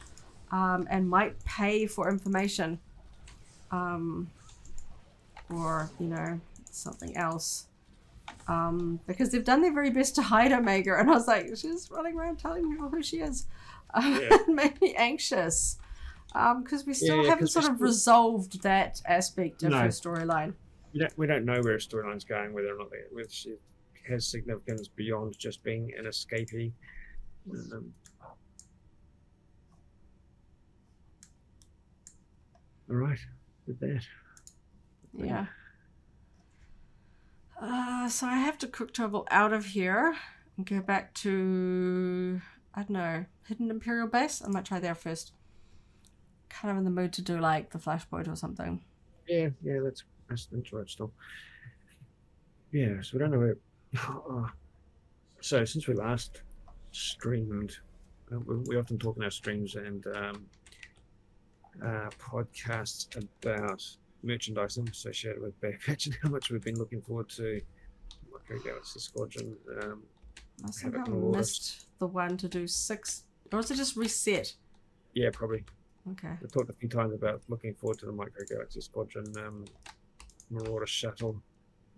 and might pay for information, or, you know, something else. Because they've done their very best to hide Omega, and I was like, she's running around telling people who she is. It made me anxious, because we still haven't sort of resolved that aspect of her storyline. We don't know where her storyline's going, whether or not whether she has significance beyond just being an escapee. All right, with that. Yeah. So I have to quick travel out of here and go back to, I don't know, Hidden Imperial Base. I might try there first. Kind of in the mood to do like the Flashpoint or something. Yeah, that's interesting. Yeah, so we don't know where. So since we last streamed, we often talk in our streams and podcasts about merchandising associated with Bad Batch and how much we've been looking forward to Micro Galaxy Squadron. I somehow missed the one to do 6, or is it just reset? Yeah, probably. Okay. We talked a few times about looking forward to the Micro Galaxy Squadron Marauder shuttle,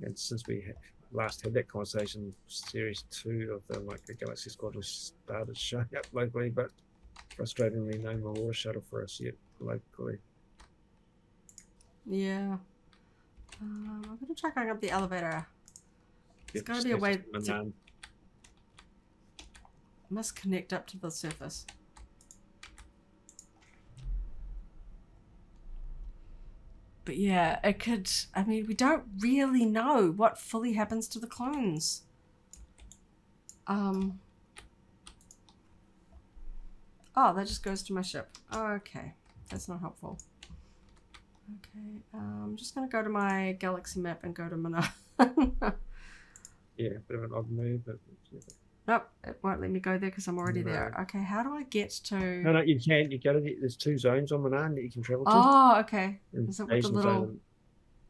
and since we last had that conversation, Series 2 of the Micro Galaxy Squadron started showing up locally, but frustratingly no Marauder shuttle for us yet locally. Yeah. I'm going to try going up the elevator. There's got to be a way to... Must connect up to the surface. But yeah, it could... I mean, we don't really know what fully happens to the clones. Oh, that just goes to my ship. Okay. That's not helpful. Okay, I'm just going to go to my galaxy map and go to Manaan. Yeah, bit of an odd move, but... Nope, it won't let me go there because I'm already there. Okay, how do I get to... No, you can. You go to there's 2 zones on Manaan that you can travel to. Oh, okay. Is that with the little... Zone,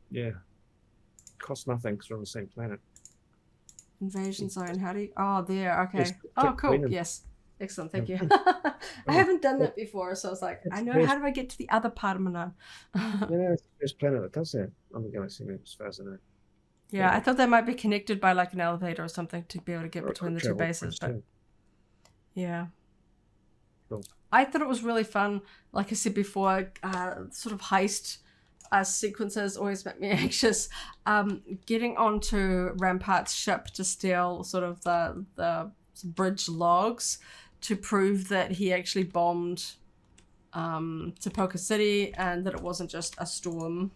yeah. Costs nothing because we're on the same planet. Invasion zone, how do you... Oh, there, okay. Yes, oh, cool, yes. Excellent, thank you. I haven't done that before, so I was like, I know, how do I get to the other part of Manaan? Yeah, it's the first planet that does that on the galaxy map, as far as I know. Yeah, I thought they might be connected by like an elevator or something to be able to get between the 2 bases, but yeah. Cool. I thought it was really fun. Like I said before, sort of heist sequences always make me anxious. Getting onto Rampart's ship to steal sort of the bridge logs to prove that he actually bombed Tapoka City and that it wasn't just a storm.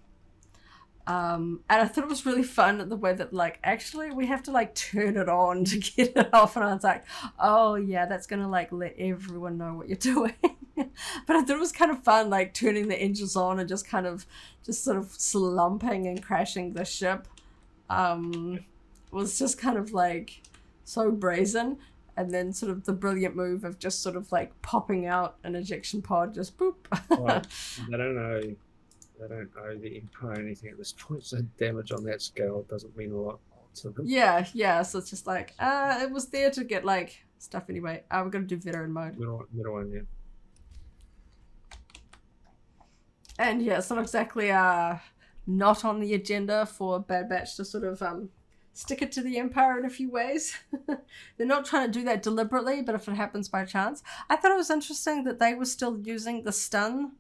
And I thought it was really fun the way that, like, actually we have to, like, turn it on to get it off. And I was like, oh, yeah, that's going to, like, let everyone know what you're doing. But I thought it was kind of fun, like, turning the engines on and just sort of slumping and crashing the ship. Was just kind of, like, so brazen. And then sort of the brilliant move of just sort of, like, popping out an ejection pod, just boop. Right. I don't know. They don't owe the Empire anything at this point, so damage on that scale doesn't mean a lot to them. Yeah, so it's just like, it was there to get, like, stuff anyway. We're going to do veteran mode. Middle one, yeah. And yeah, it's not exactly not on the agenda for Bad Batch to sort of stick it to the Empire in a few ways. They're not trying to do that deliberately, but if it happens by chance. I thought it was interesting that they were still using the stun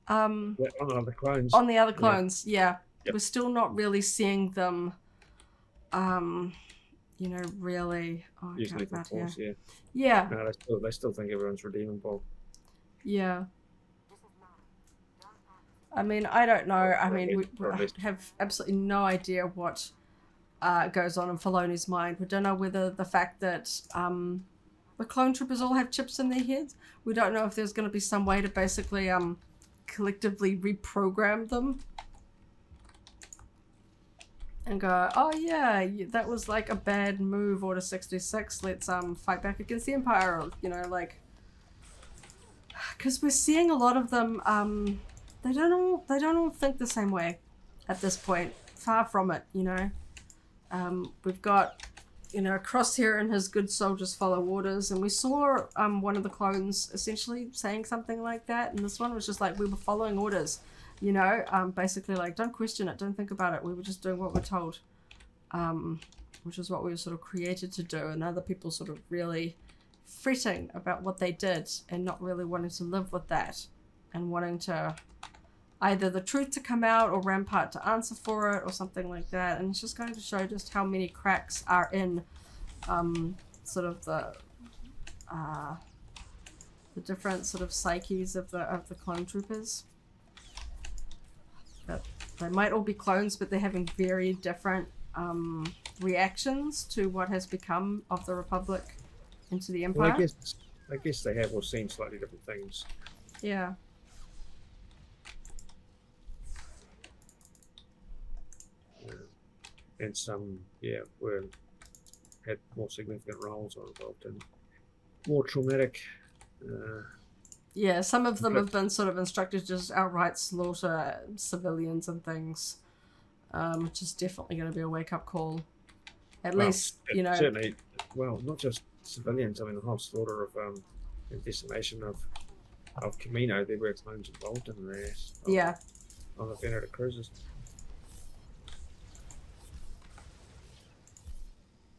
on other clones. On the other clones, yeah. Yep. We're still not really seeing them, really. Oh, using it for force, yeah. Yeah. No, they still think everyone's redeemable. Yeah. I mean, I don't know. I mean, we have absolutely no idea what goes on in Filoni's mind. We don't know whether the fact that the clone troopers all have chips in their heads. We don't know if there's going to be some way to basically collectively reprogram them and go, oh yeah, that was like a bad move, Order 66, let's fight back against the Empire, like, because we're seeing a lot of them, they don't all think the same way at this point. Far from it, we've got Crosshair and his good soldiers follow orders, and we saw one of the clones essentially saying something like that, and this one was just like, we were following orders, basically like, don't question it, don't think about it, we were just doing what we're told, which is what we were sort of created to do, and other people sort of really fretting about what they did and not really wanting to live with that and wanting to either the truth to come out or Rampart to answer for it or something like that. And it's just going to show just how many cracks are in sort of the different sort of psyches of the clone troopers. That they might all be clones, but they're having very different reactions to what has become of the Republic into the Empire. Well, I guess they have all seen slightly different things. Yeah. And some, had more significant roles or involved in more traumatic. Some of them have been sort of instructed to just outright slaughter civilians and things, which is definitely going to be a wake-up call. At least, Certainly, well, not just civilians. I mean, the whole slaughter of and decimation of Camino. There were clones involved in that. On the Venator cruisers.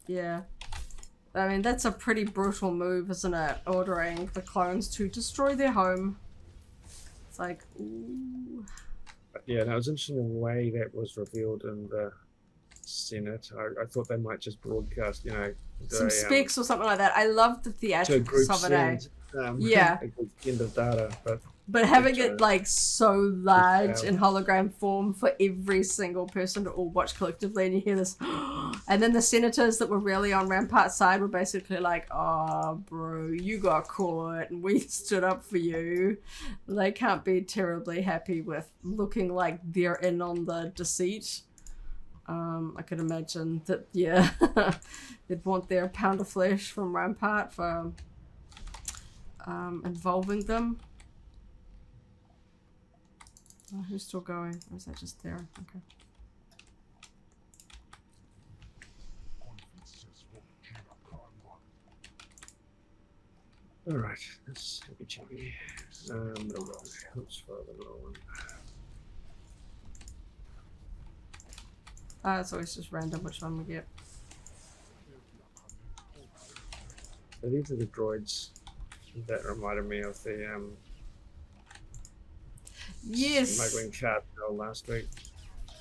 Yeah. I mean, that's a pretty brutal move, isn't it? Ordering the clones to destroy their home. It's like, ooh. Yeah, and it was interesting the way that was revealed in the Senate. I thought they might just broadcast, some specs or something like that. I love the theatrics of it. End of data, but having it like so large in hologram form for every single person to all watch collectively, and you hear this, and then the senators that were really on Rampart's side were basically like, "Oh, bro, you got caught, and we stood up for you." They can't be terribly happy with looking like they're in on the deceit. I could imagine that, they'd want their pound of flesh from Rampart for involving them. Oh, who's still going? Or is that just there? Okay. Alright, let's be checking. Middle roll. Oops, for the middle one. It's always just random which one we get. So these are the droids that reminded me of the smuggling cartel last week.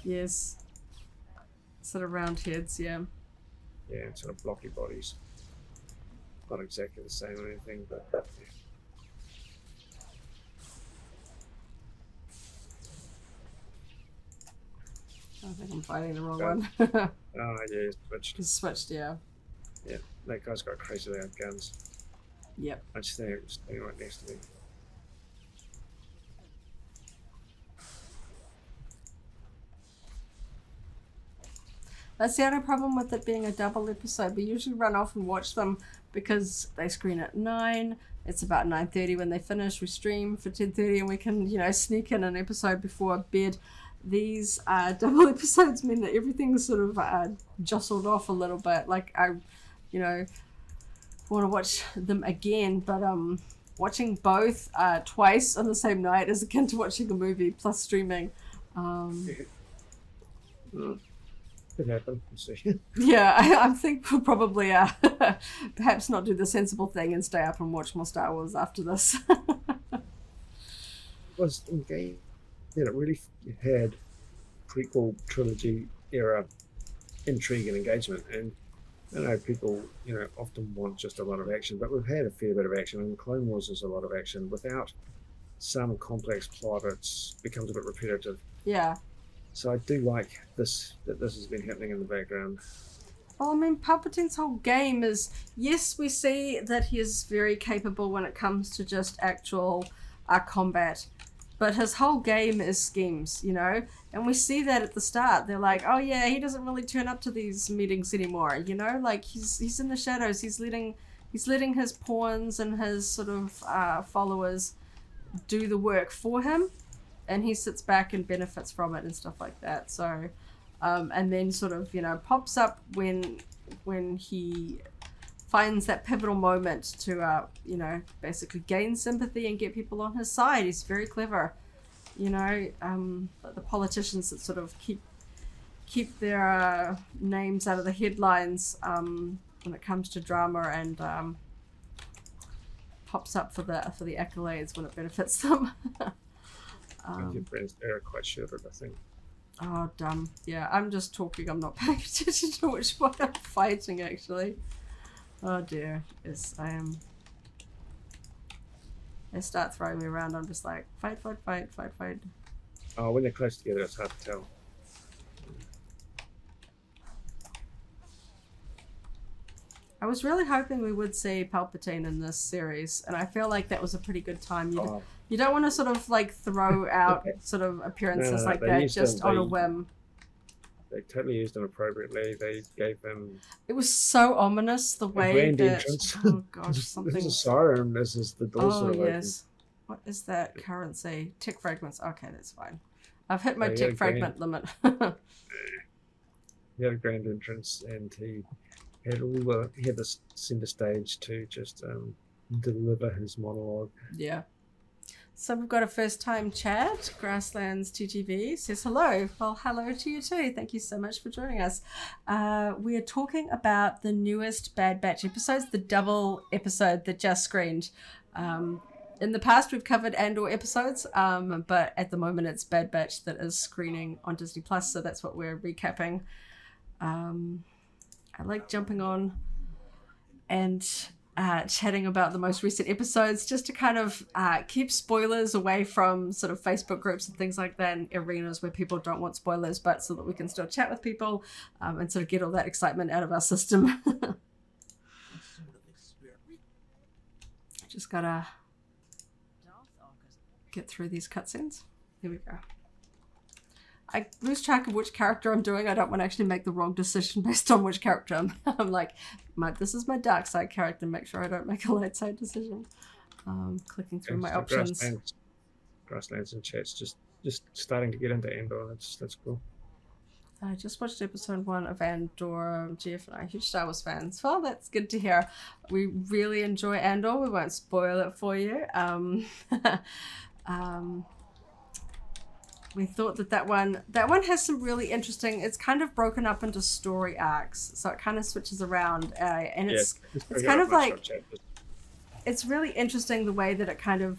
Yes. Sort of round heads, yeah. Yeah, sort of blocky bodies. Not exactly the same or anything, but yeah. I think I'm fighting the wrong Gun. one. Oh, yeah, switched. It's switched, yeah. Yeah, that guy's got crazy loud guns. Yep. I'm standing right next to me. That's the only problem with it being a double episode. We usually run off and watch them because they screen at 9. It's about 9:30 when they finish. We stream for 10:30 and we can, sneak in an episode before bed. These double episodes mean that everything's sort of jostled off a little bit. Like I, want to watch them again, but watching both twice on the same night is akin to watching a movie plus streaming. Could happen. We'll see. Yeah, I think we'll probably perhaps not do the sensible thing and stay up and watch more Star Wars after this. Was engaged. Yeah, it really had prequel trilogy era intrigue and engagement, and I know people, often want just a lot of action, but we've had a fair bit of action, and Clone Wars is a lot of action without some complex plot. It becomes a bit repetitive. Yeah. So I do like this, that this has been happening in the background. Well, I mean, Palpatine's whole game is, yes, we see that he is very capable when it comes to just actual combat, but his whole game is schemes, and we see that at the start. They're like, oh yeah, he doesn't really turn up to these meetings anymore, like he's in the shadows. He's letting his pawns and his sort of followers do the work for him, and he sits back and benefits from it and stuff like that. So and then sort of pops up when he finds that pivotal moment to basically gain sympathy and get people on his side. He's very clever, but the politicians that sort of keep their names out of the headlines when it comes to drama, and pops up for the accolades when it benefits them. Your friends there are quite shielded, I think. Oh, dumb. Yeah, I'm just talking. I'm not paying attention to which one I'm fighting, actually. Oh, dear. Yes, I am. They start throwing me around. I'm just like, fight. Oh, when they're close together, it's hard to tell. I was really hoping we would see Palpatine in this series, and I feel like that was a pretty good time. You don't want to sort of like throw out sort of appearances like that just on a whim. They totally used him appropriately. They gave him... It was so ominous, the way that... Entrance. Oh gosh, something... This is Sorcerer, this is the door sort of yes. What is that currency? Tech fragments. Okay, that's fine. I've hit my tech fragment limit. He had a grand entrance, and he had the center stage to just deliver his monologue. Yeah. So we've got a first time chat. Grasslands TGV says hello. Well, hello to you too. Thank you so much for joining us. We are talking about the newest Bad Batch episodes, the double episode that just screened. In the past, we've covered Andor episodes, but at the moment it's Bad Batch that is screening on Disney+, so that's what we're recapping. I like jumping on and chatting about the most recent episodes just to kind of keep spoilers away from sort of Facebook groups and things like that, and arenas where people don't want spoilers, but so that we can still chat with people and sort of get all that excitement out of our system. Just gotta get through these cutscenes. Here we go. I lose track of which character I'm doing. I don't want to actually make the wrong decision based on which character I'm like, this is my dark side character. Make sure I don't make a light side decision. Clicking through my options. Grasslands and chat's just starting to get into Andor. That's cool. I just watched episode 1 of Andor. Jeff and I are huge Star Wars fans. Well, that's good to hear. We really enjoy Andor. We won't spoil it for you. We thought that one has some really interesting, it's kind of broken up into story arcs, so it kind of switches around, and it's kind of like, it's really interesting the way that it kind of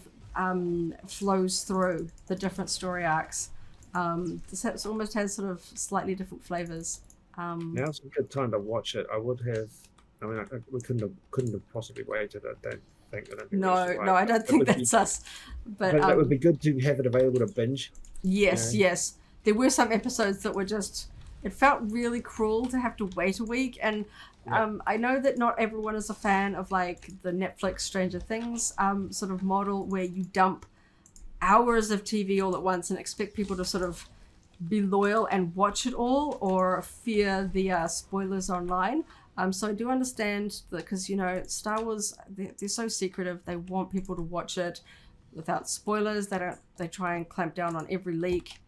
flows through the different story arcs. This almost has sort of slightly different flavors. Now's a good time to watch it. We couldn't have possibly waited. I don't think. No, I don't think that's us. But that would be good to have it available to binge. Yes. there were some episodes that were just, it felt really cruel to have to wait a week. And I know that not everyone is a fan of like the Netflix Stranger Things sort of model where you dump hours of TV all at once and expect people to sort of be loyal and watch it all, or fear the spoilers online. So I do understand that, because, you know, Star Wars, they're so secretive. They want people to watch it without spoilers. They try and clamp down on every leak.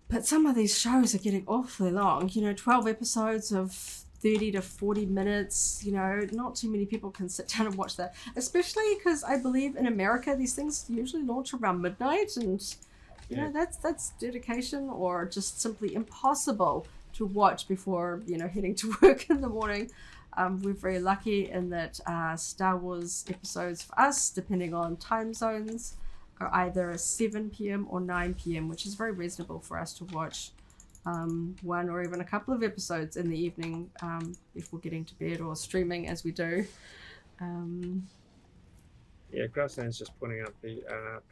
But some of these shows are getting awfully long. You know, 12 episodes of 30 to 40 minutes. You know, not too many people can sit down and watch that. Especially because I believe in America, these things usually launch around midnight. And, you know, that's dedication, or just simply impossible to watch before, you know, heading to work in the morning. We're very lucky in that Star Wars episodes for us, depending on time zones, are either 7 p.m. or 9 p.m., which is very reasonable for us to watch one or even a couple of episodes in the evening before getting to bed, or streaming as we do. Grassland's just pointing out the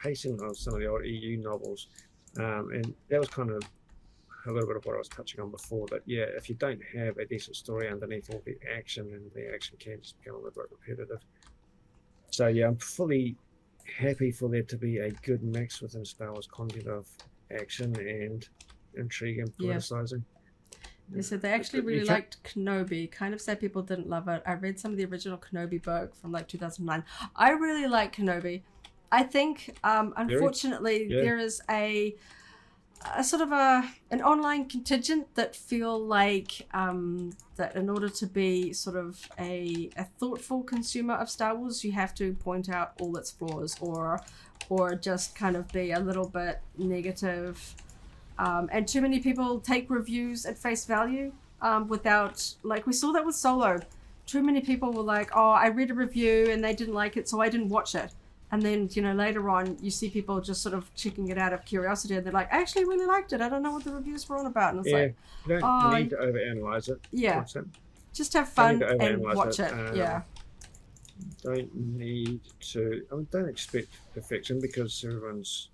pacing of some of the old EU novels, and that was kind of a little bit of what I was touching on before, that if you don't have a decent story underneath all the action, and the action can just become a little bit repetitive. So I'm fully happy for there to be a good mix within Star Wars content of action and intrigue and politicizing. They said they actually really liked Kenobi. Kind of sad people didn't love it. I read some of the original Kenobi book from like 2009. I really like Kenobi. I think, unfortunately, there is a sort of an online contingent that feel like that in order to be sort of a thoughtful consumer of Star Wars, you have to point out all its flaws, or just kind of be a little bit negative. And too many people take reviews at face value without, like we saw that with Solo. Too many people were like, oh, I read a review and they didn't like it, so I didn't watch it. And then, you know, later on, you see people just sort of checking it out of curiosity, and they're like, I actually really liked it. I don't know what the reviews were on about. And it's like, you don't need to overanalyze it. Yeah. Just have fun and watch it. Don't need to, don't expect perfection, because everyone's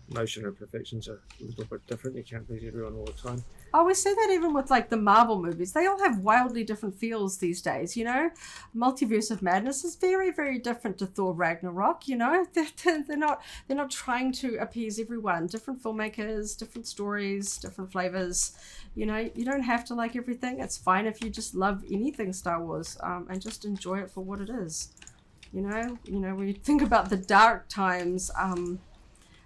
notion of perfection's a little bit different. You can't please everyone all the time. Oh, we see that even with like the Marvel movies. They all have wildly different feels these days, you know? Multiverse of Madness is very, very different to Thor Ragnarok, you know? They're not trying to appease everyone. Different filmmakers, different stories, different flavors. You know, you don't have to like everything. It's fine if you just love anything Star Wars, and just enjoy it for what it is. You know, when you think about the dark times,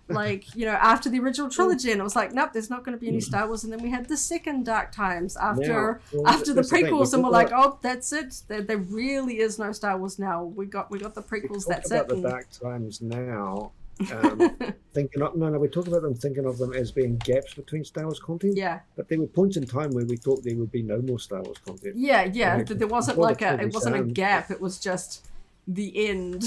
like, you know, after the original trilogy, and it was like, nope, there's not going to be any Star Wars. And then we had the second Dark Times after the prequels, and we're like, oh, that's it. There really is no Star Wars now. We got the prequels. That's it. The Dark Times now. We talk about them thinking of them as being gaps between Star Wars content. Yeah. But there were points in time where we thought there would be no more Star Wars content. Yeah. There wasn't like it wasn't a gap. It was just the end.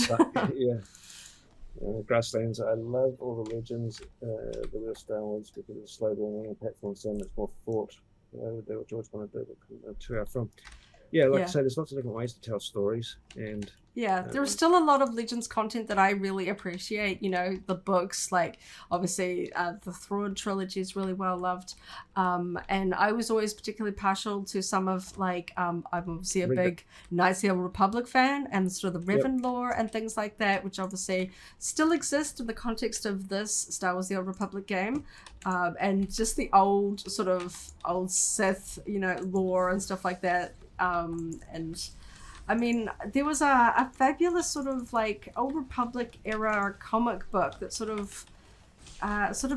Grasslands, I love all the legends, the real Star Wars, because of the slow burning impact on so much more thought. What George wanted to do to our film. Like I say, there's lots of different ways to tell stories, and there is still a lot of Legends content that I really appreciate. You know, the books, like obviously the Thrawn trilogy is really well loved, and I was always particularly partial to some of like I'm obviously a big Knights of the Old Republic fan, and sort of the Revan lore and things like that, which obviously still exist in the context of this Star Wars: The Old Republic game, and just the old Sith, you know, lore and stuff like that. And I mean, there was a fabulous sort of like Old Republic era comic book that sort of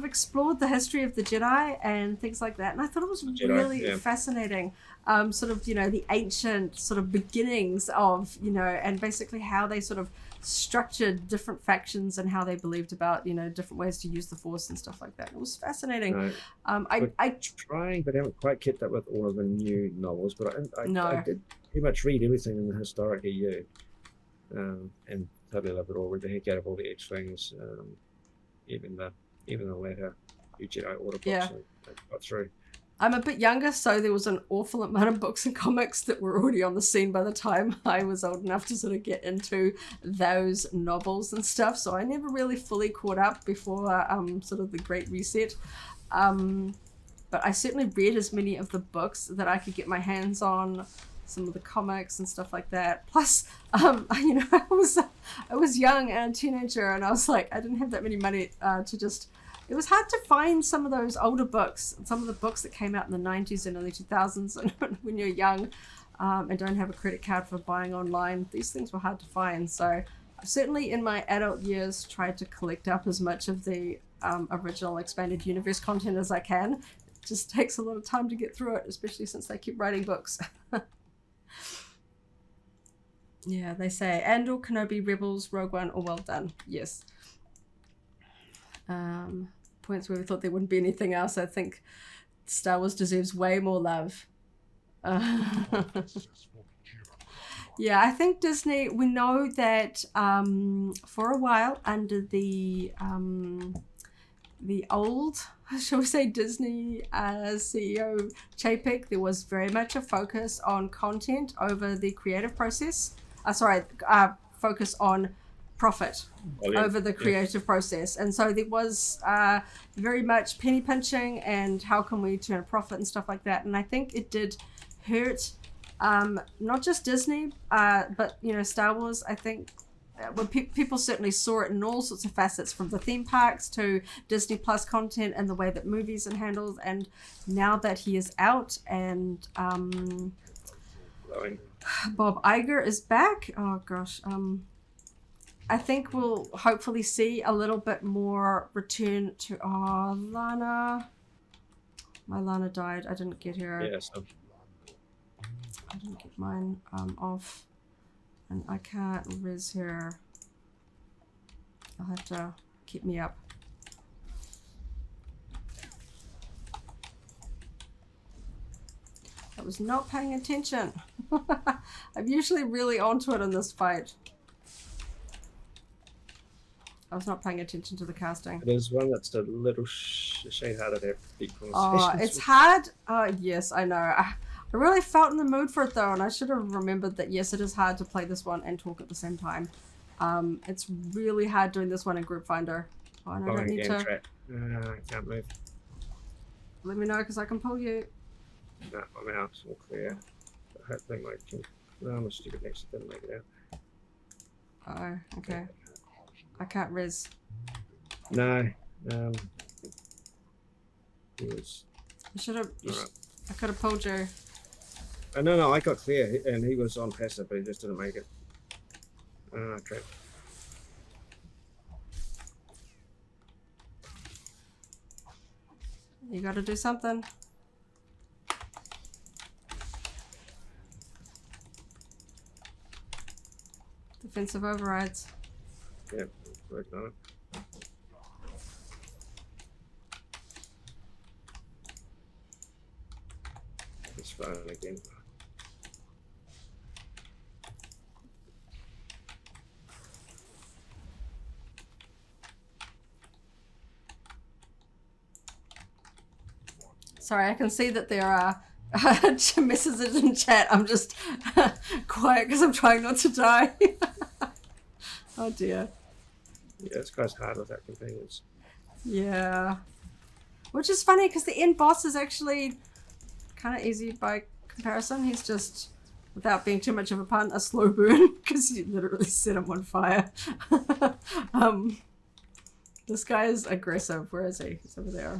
explored the history of the Jedi and things like that, and I thought it was really fascinating. Sort of, you know, the ancient sort of beginnings of, you know, and basically how they sort of structured different factions and how they believed about, you know, different ways to use the Force and stuff like that. It was fascinating. Right. I trying, but haven't quite kept up with all of the new novels. But I did pretty much read everything in the historic EU, and totally love it all. Read the heck out of all the X-Wings, even the later New Jedi Order books I got through. I'm a bit younger, so there was an awful amount of books and comics that were already on the scene by the time I was old enough to sort of get into those novels and stuff. So I never really fully caught up before sort of the Great Reset. But I certainly read as many of the books that I could get my hands on, some of the comics and stuff like that. Plus, you know, I was young and a teenager, and I was like, I didn't have that many money to just. It was hard to find some of those older books, some of the books that came out in the 90s and early 2000s, and when you're young and don't have a credit card for buying online, these things were hard to find. So I've certainly in my adult years tried to collect up as much of the original expanded universe content as I can. It just takes a lot of time to get through it, especially since they keep writing books. Yeah, they say Andor, Kenobi, Rebels, Rogue One, all well done. Yes. Points where we thought there wouldn't be anything else. I think Star Wars deserves way more love. Yeah, I think Disney, we know that for a while under the old, shall we say, Disney CEO Chapek, there was very much a focus on content over the creative process. Focus on profit over the creative process. And so there was very much penny pinching and how can we turn a profit and stuff like that. And I think it did hurt not just Disney, but, you know, Star Wars. I think when people certainly saw it in all sorts of facets, from the theme parks to Disney Plus content and the way that movies are handled. And now that he is out and Bob Iger is back, oh gosh, I think we'll hopefully see a little bit more return to Lana. My Lana died. I didn't get her. Yeah, so I didn't get mine off, and I can't res her. I'll have to keep me up. I was not paying attention. I'm usually really onto it in this fight. I was not paying attention to the casting. there's one that's a little shade harder to have deep Oh, conversations it's with. hard. Yes, I know. I really felt in the mood for it though, and I should have remembered that yes, it is hard to play this one and talk at the same time. It's really hard doing this one in Group Finder. Oh, and I don't need to. I can't move. Let me know because I can pull you. No, I'm out. All clear. I think I can. No, I'm a stupid next. Didn't make it out. Oh, okay. I can't res. No. He was. I should have. Alright. I could have pulled you. No, I got clear, and he was on passive, but he just didn't make it. Okay. You got to do something. Defensive overrides. Yeah, working on it. It's fine again. Sorry, I can see that there are messages in chat. I'm just quiet because I'm trying not to die. Oh dear. Yeah, this guy's hard without companions. Yeah. Which is funny because the end boss is actually kind of easy by comparison. He's just, without being too much of a pun, a slow burn because you literally set him on fire. This guy is aggressive. Where is he? He's over there.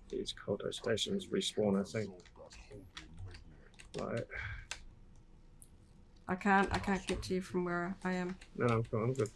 These Colto stations respawn, I think. Right. I can't get to you from where I am. No, I'm fine. I'm good.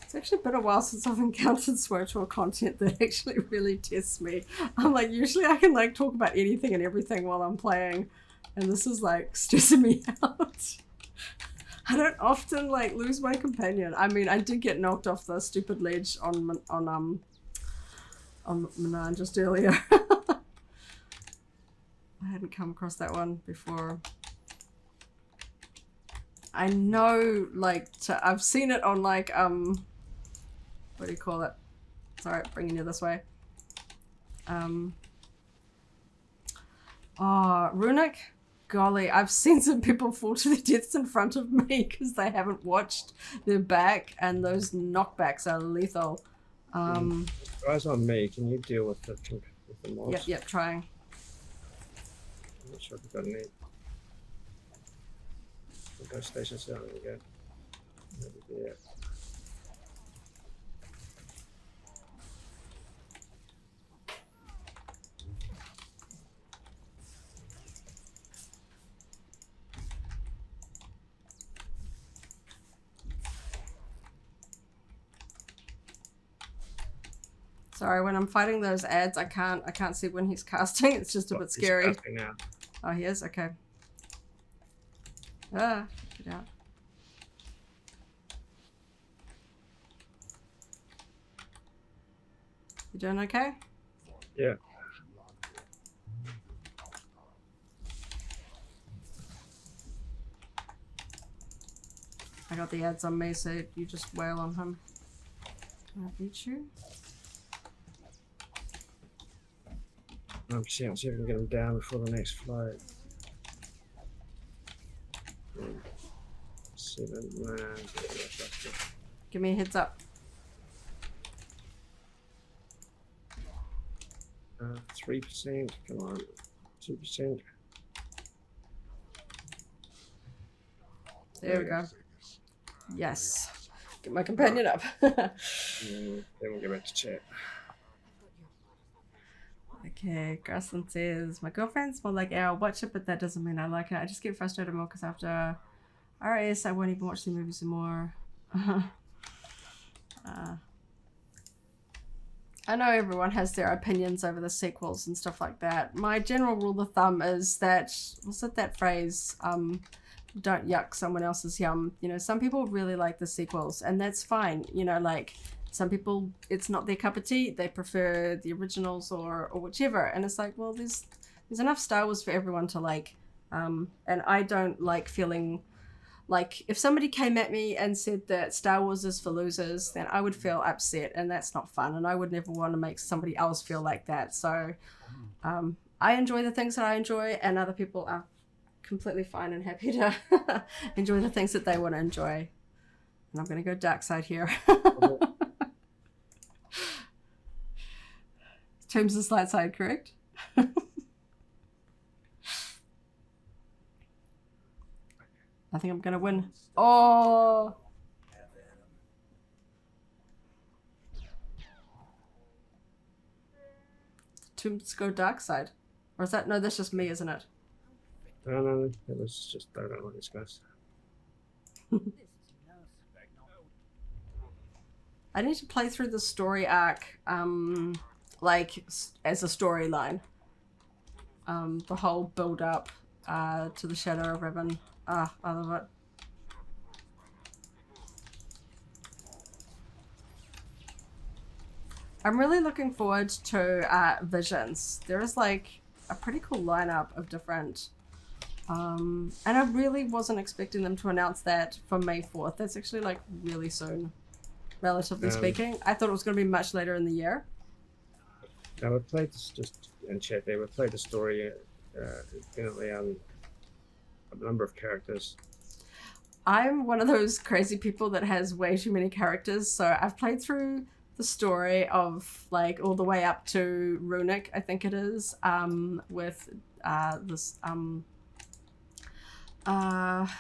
It's actually been a while since I've encountered SWTOR content that actually really tests me. I'm like, usually I can like talk about anything and everything while I'm playing, and this is like stressing me out. I don't often like lose my companion. I mean, I did get knocked off the stupid ledge on Manaan just earlier. I hadn't come across that one before. I know, like, I've seen it on, like, what do you call it? Sorry, bringing you this way. Oh, Runic? Golly, I've seen some people fall to their deaths in front of me because they haven't watched their back, and those knockbacks are lethal. Eyes on me. Can you deal with the mobs? Yep, trying. I'm not sure if we've got any. Go stations down. There we go. Yeah. Sorry, when I'm fighting those ads, I can't see when he's casting. It's just a bit scary. He's casting now. Oh, he is? Okay. Ah, get out. You doing okay? Yeah. I got the ads on me, so you just wail on him. Can I beat you? I'll see if I can get him down before the next flight. 7, 9. Give me a heads up. 3%. Come on. 2%. There we go. Yes. Get my companion up. Then we'll get back to chat. Okay, Grassland says, my girlfriend's more like I'll watch it, but that doesn't mean I like it. I just get frustrated more because after RAS, I won't even watch the movies anymore. I know everyone has their opinions over the sequels and stuff like that. My general rule of thumb is that, what's it, that phrase, don't yuck someone else's yum. You know, some people really like the sequels, and that's fine. You know, like, some people, it's not their cup of tea. They prefer the originals or whichever. And it's like, well, there's enough Star Wars for everyone to like. And I don't like feeling like if somebody came at me and said that Star Wars is for losers, then I would feel upset, and that's not fun. And I would never want to make somebody else feel like that. So I enjoy the things that I enjoy, and other people are completely fine and happy to enjoy the things that they want to enjoy. And I'm going to go dark side here. Toombs is light side, correct? I think I'm going to win. Oh! Toombs go dark side. Or is that, no, that's just me, isn't it? No, it was just, I don't know what this goes. I need to play through the story arc, like, as a storyline. The whole build up to the Shadow of Ribbon. I love it. I'm really looking forward to Visions. There is like a pretty cool lineup of different, and I really wasn't expecting them to announce that for May 4th. That's actually like really soon, relatively speaking. I thought it was going to be much later in the year. Now we played this just in chat there. We played the story definitely on a number of characters. I'm one of those crazy people that has way too many characters, so I've played through the story of like all the way up to Runic, I think it is, with this what's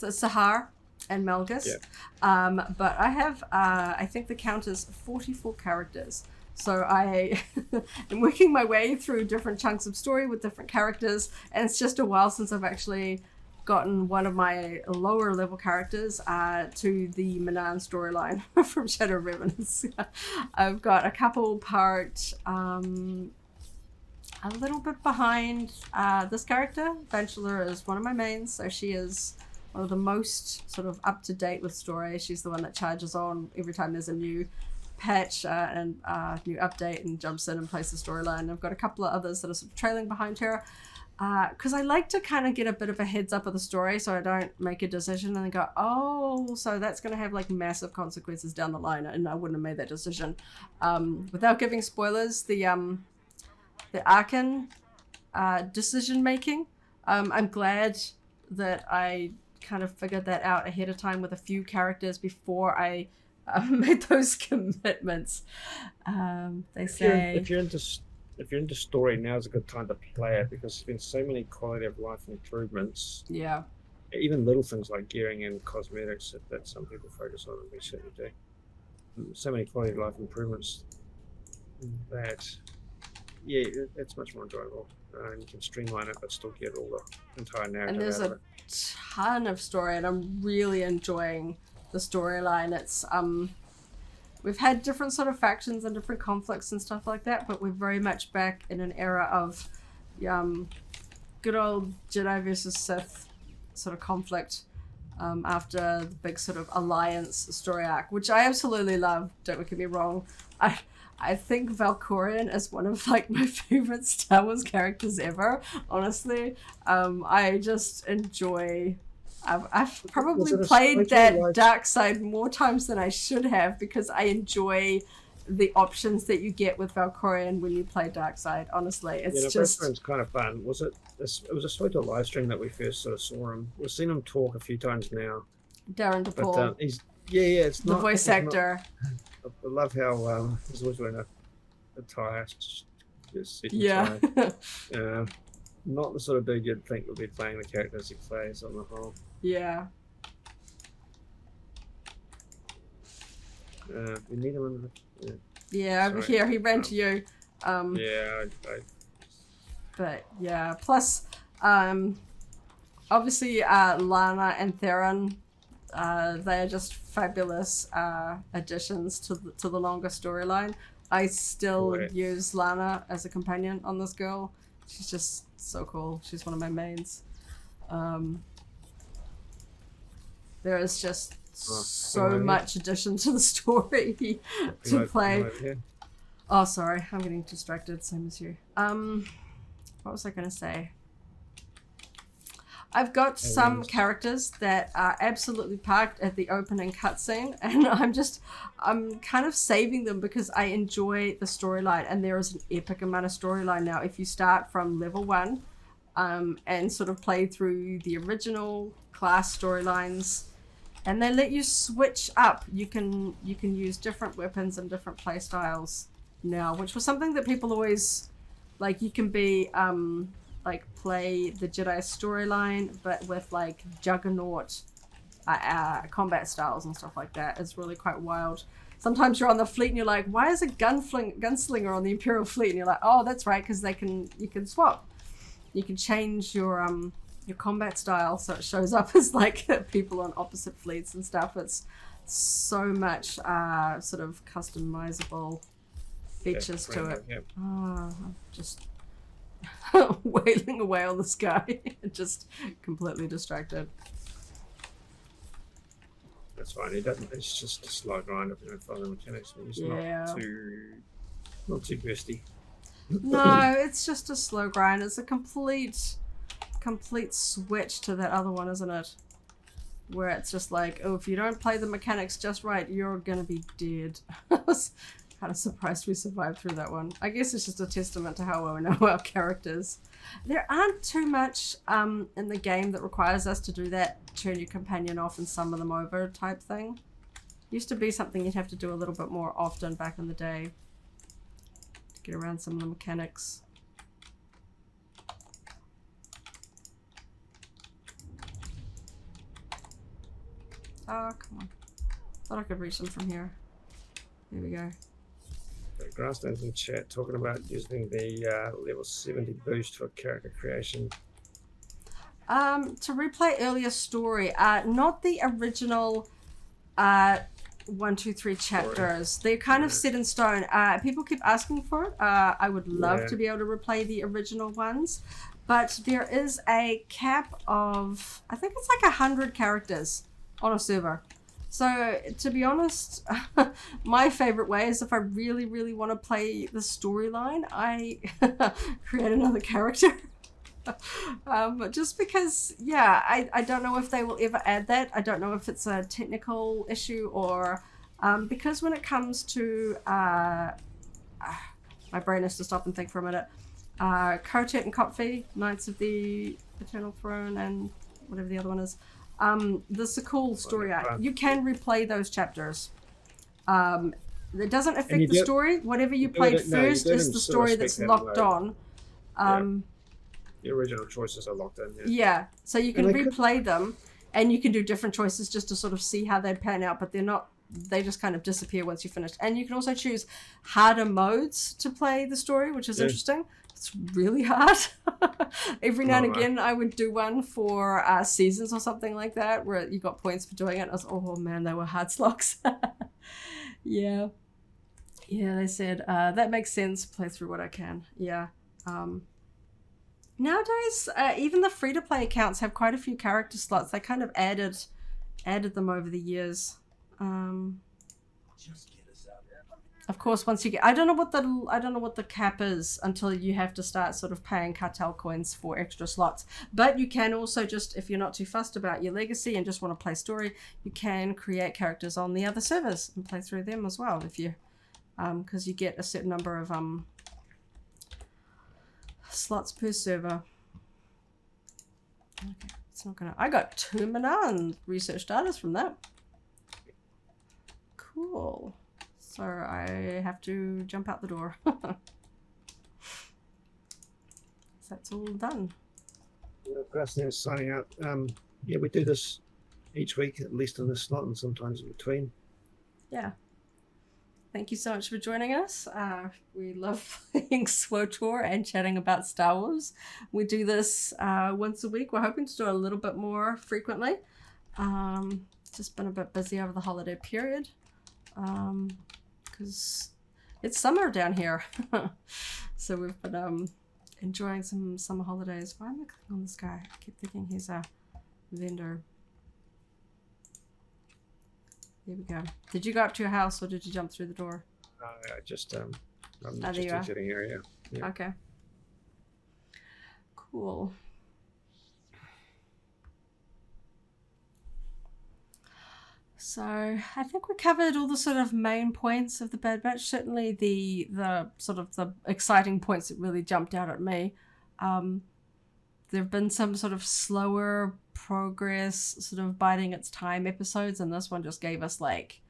the Sahar and Melgus. Yeah. But I have I think the count is 44 characters. So I am working my way through different chunks of story with different characters, and it's just a while since I've actually gotten one of my lower level characters to the Manaan storyline from Shadow of Remnants. I've got a couple part a little bit behind this character. Banshila is one of my mains, so she is one of the most sort of up to date with story. She's the one that charges on every time there's a new patch and new update and jumps in and plays the storyline. I've got a couple of others that are sort of trailing behind her. because I like to kind of get a bit of a heads up of the story so I don't make a decision and then go, oh, so that's going to have like massive consequences down the line, and I wouldn't have made that decision. Without giving spoilers, the Arkan decision making, I'm glad that I kind of figured that out ahead of time with a few characters before I made those commitments. They say if you're into story, now's a good time to play it, because there's been so many quality of life improvements. Yeah. Even little things like gearing and cosmetics that some people focus on, and we certainly do. So many quality of life improvements that, yeah, it's much more enjoyable. And you can streamline it, but still get all the entire narrative. And there's out of a ton of story, and I'm really enjoying the storyline. It's we've had different sort of factions and different conflicts and stuff like that, but we're very much back in an era of good old Jedi versus Sith sort of conflict after the big sort of alliance story arc, which I absolutely love. Don't get me wrong. I think Valkorion is one of like my favorite Star Wars characters ever. Honestly, I just enjoy. I've probably played that dark side more times than I should have, because I enjoy the options that you get with Valkorion when you play dark side. Honestly, it's just kind of fun. It was a SWTOR live stream that we first sort of saw him. We've seen him talk a few times now. Darren DePaul. But it's the voice actor. I love how he's always wearing a tie. Yeah. Not the sort of dude you'd think would be playing the characters he plays on the whole. Yeah. We need him in the... Yeah, over here. He ran to you. Yeah, But yeah, plus, obviously, Lana and Theron, they are just fabulous additions to the longer storyline. I still use Lana as a companion on this girl. She's just so cool. She's one of my mains. There is just so much addition to the story to play. Oh, sorry, I'm getting distracted. Same as you. What was I gonna say? I've got some characters that are absolutely parked at the opening cutscene, and I'm kind of saving them because I enjoy the storyline, and there is an epic amount of storyline now. If you start from level 1, and sort of play through the original class storylines, and they let you switch up. You can use different weapons and different play styles now, which was something that people always like. You can be like play the Jedi storyline, but with like Juggernaut combat styles and stuff like that. It's really quite wild. Sometimes you're on the fleet and you're like, why is a gunslinger on the Imperial fleet? And you're like, oh, that's right, because you can swap. You can change your combat style so it shows up as like people on opposite fleets and stuff. It's so much sort of customizable features to it. Yep. I'm just wailing away on this guy, just completely distracted. That's fine. It's just a slow grind if you don't follow the mechanics. It's not too bursty. No, it's just a slow grind. It's a complete switch to that other one, isn't it? Where it's just like, oh, if you don't play the mechanics just right, you're gonna be dead. I was kind of surprised we survived through that one. I guess it's just a testament to how well we know our characters. There aren't too much in the game that requires us to do that turn your companion off and summon them over type thing. Used to be something you'd have to do a little bit more often back in the day to get around some of the mechanics. Oh, come on. Thought I could reach them from here. Here we go. Grassland's in chat talking about using the level 70 boost for character creation. To replay earlier story, not the original 1, 2, 3 chapters. They're kind of set in stone. People keep asking for it. I would love to be able to replay the original ones, but there is a cap of, I think it's like 100 characters on a server. So, to be honest, my favorite way is if I really, really want to play the storyline, I create another character. Just because, yeah, I don't know if they will ever add that. I don't know if it's a technical issue or because when it comes to my brain has to stop and think for a minute. Kotet and Kotfi, Knights of the Eternal Throne, and whatever the other one is. This is a cool story arc. You can replay those chapters. It doesn't affect the story. Whatever you played first is the story that's locked on. The original choices are locked in. Yeah, so you can replay them, and you can do different choices just to sort of see how they pan out, but they're not. They just kind of disappear once you finish. And you can also choose harder modes to play the story, which is interesting. It's really hard. Every now and again, I would do one for seasons or something like that, where you got points for doing it. I was, oh man, they were hard slogs. Yeah, they said that makes sense. Play through what I can. Yeah. Nowadays, even the free-to-play accounts have quite a few character slots. They kind of added them over the years. Of course, once you get, I don't know what the cap is until you have to start sort of paying cartel coins for extra slots. But you can also just, if you're not too fussed about your legacy and just want to play story, you can create characters on the other servers and play through them as well. If you, because you get a certain number of slots per server. Okay, it's not gonna. I got 2 Manaan research data from that. Cool. So I have to jump out the door. So that's all done. Grassner signing out. Yeah, we do this each week, at least in this slot, and sometimes in between. Yeah. Thank you so much for joining us. We love playing SWTOR and chatting about Star Wars. We do this once a week. We're hoping to do a little bit more frequently. Just been a bit busy over the holiday period. Because it's summer down here. So we've been enjoying some summer holidays. Why am I clicking on this guy? I keep thinking he's a vendor. Here we go. Did you go up to your house or did you jump through the door? I just I'm just exiting here, yeah. Okay. Cool. So I think we covered all the sort of main points of the Bad Batch. Certainly the sort of the exciting points that really jumped out at me. There have been some sort of slower progress, sort of biding its time episodes, and this one just gave us like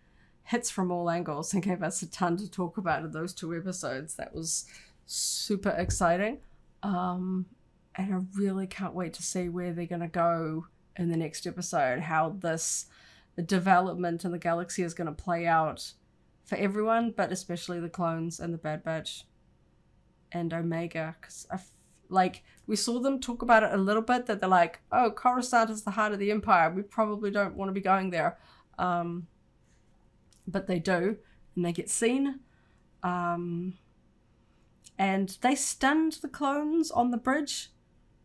hits from all angles and gave us a ton to talk about in those 2 episodes. That was super exciting. And I really can't wait to see where they're going to go in the next episode, how this development in the galaxy is going to play out for everyone, but especially the clones and the Bad Batch and Omega, because like we saw them talk about it a little bit, that they're like, oh, Coruscant is the heart of the Empire, we probably don't want to be going there, but they do, and they get seen, and they stunned the clones on the bridge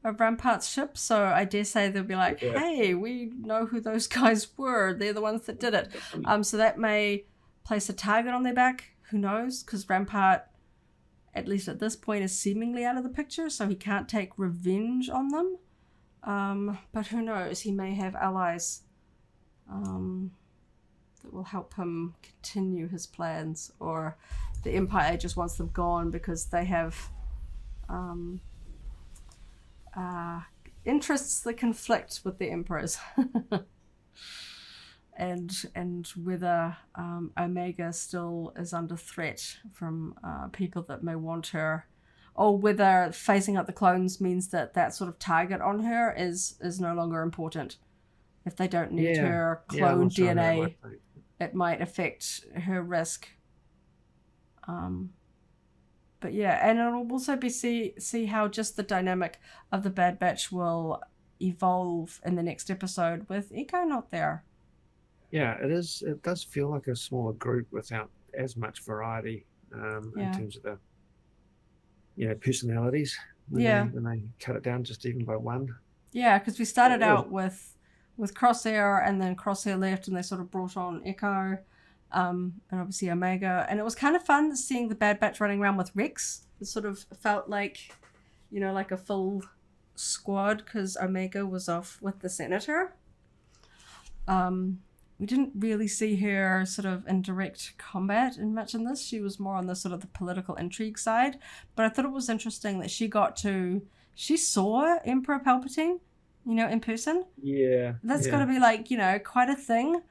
of Rampart's ship, so I dare say they'll be like, hey, we know who those guys were, they're the ones that did it. So that may place a target on their back, who knows, because Rampart, at least at this point, is seemingly out of the picture, so he can't take revenge on them, but who knows, he may have allies that will help him continue his plans, or the Empire just wants them gone because they have interests that conflict with the Emperor's. and whether Omega still is under threat from people that may want her, or whether phasing out the clones means that sort of target on her is no longer important. If they don't need her clone DNA, it might affect her risk. But yeah, and it'll also be see how just the dynamic of the Bad Batch will evolve in the next episode with Echo not there. Yeah, it is. It does feel like a smaller group without as much variety in terms of the personalities. When they cut it down just even by one. Yeah, because we started out with Crosshair, and then Crosshair left, and they sort of brought on Echo. And obviously Omega, and it was kind of fun seeing the Bad Batch running around with Rex. It sort of felt like, like a full squad because Omega was off with the Senator. We didn't really see her sort of in direct combat in much in this. She was more on the sort of the political intrigue side. But I thought it was interesting that she saw Emperor Palpatine, in person. Yeah. That's got to be like, quite a thing.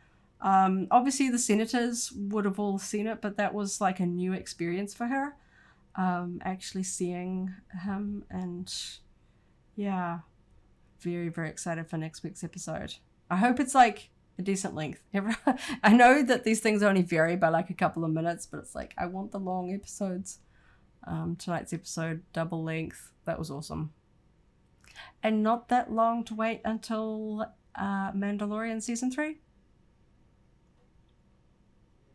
Obviously the senators would have all seen it, but that was like a new experience for her. Actually seeing him, and yeah, very, very excited for next week's episode. I hope it's like a decent length. I know that these things only vary by like a couple of minutes, but it's like I want the long episodes. Tonight's episode, double length. That was awesome. And not that long to wait until Mandalorian season 3.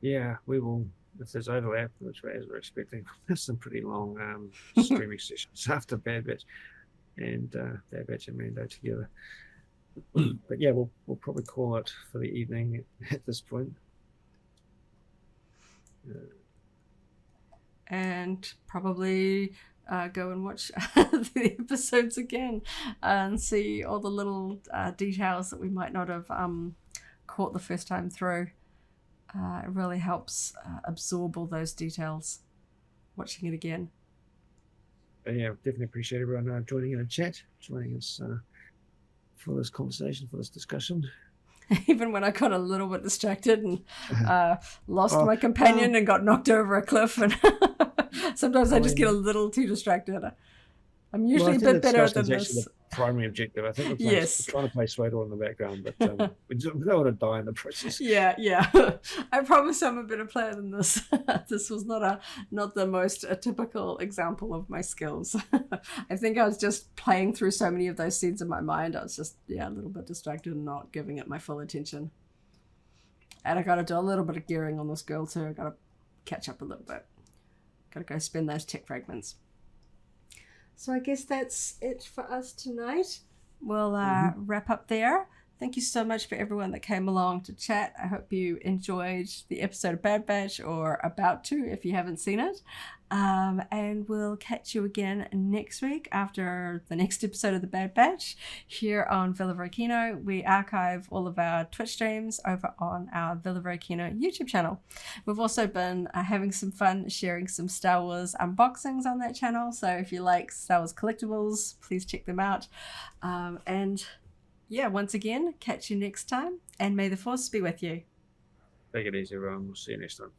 Yeah, we will. If there's overlap, which way we're expecting, there's some pretty long streaming sessions after Bad Batch and Bad Batch and Mando together. But yeah, we'll probably call it for the evening at this point. And probably go and watch the episodes again and see all the little details that we might not have caught the first time through. It really helps absorb all those details watching it again. But yeah, definitely appreciate everyone joining in the chat, joining us for this conversation, for this discussion. Even when I got a little bit distracted and lost my companion and got knocked over a cliff, and sometimes I just get a little too distracted. I'm usually a bit better than this. The primary objective. I think we're trying to play SWTOR in the background, but we don't want to die in the process. Yeah. I promise I'm a better player than this. This was not the most typical example of my skills. I think I was just playing through so many of those scenes in my mind. I was just a little bit distracted and not giving it my full attention. And I got to do a little bit of gearing on this girl too. I got to catch up a little bit. Got to go spend those tech fragments. So I guess that's it for us tonight. We'll wrap up there. Thank you so much for everyone that came along to chat. I hope you enjoyed the episode of Bad Batch, or about to if you haven't seen it. And we'll catch you again next week after the next episode of the Bad Batch here on Villa Volcano. We archive all of our Twitch streams over on our Villa Volcano YouTube channel. We've also been having some fun sharing some Star Wars unboxings on that channel. So if you like Star Wars collectibles, please check them out. And yeah, once again, catch you next time, and may the Force be with you. Take it easy, everyone. We'll see you next time.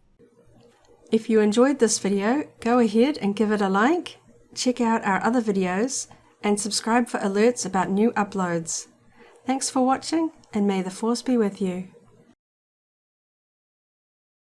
If you enjoyed this video, go ahead and give it a like, check out our other videos, and subscribe for alerts about new uploads. Thanks for watching, and may the Force be with you.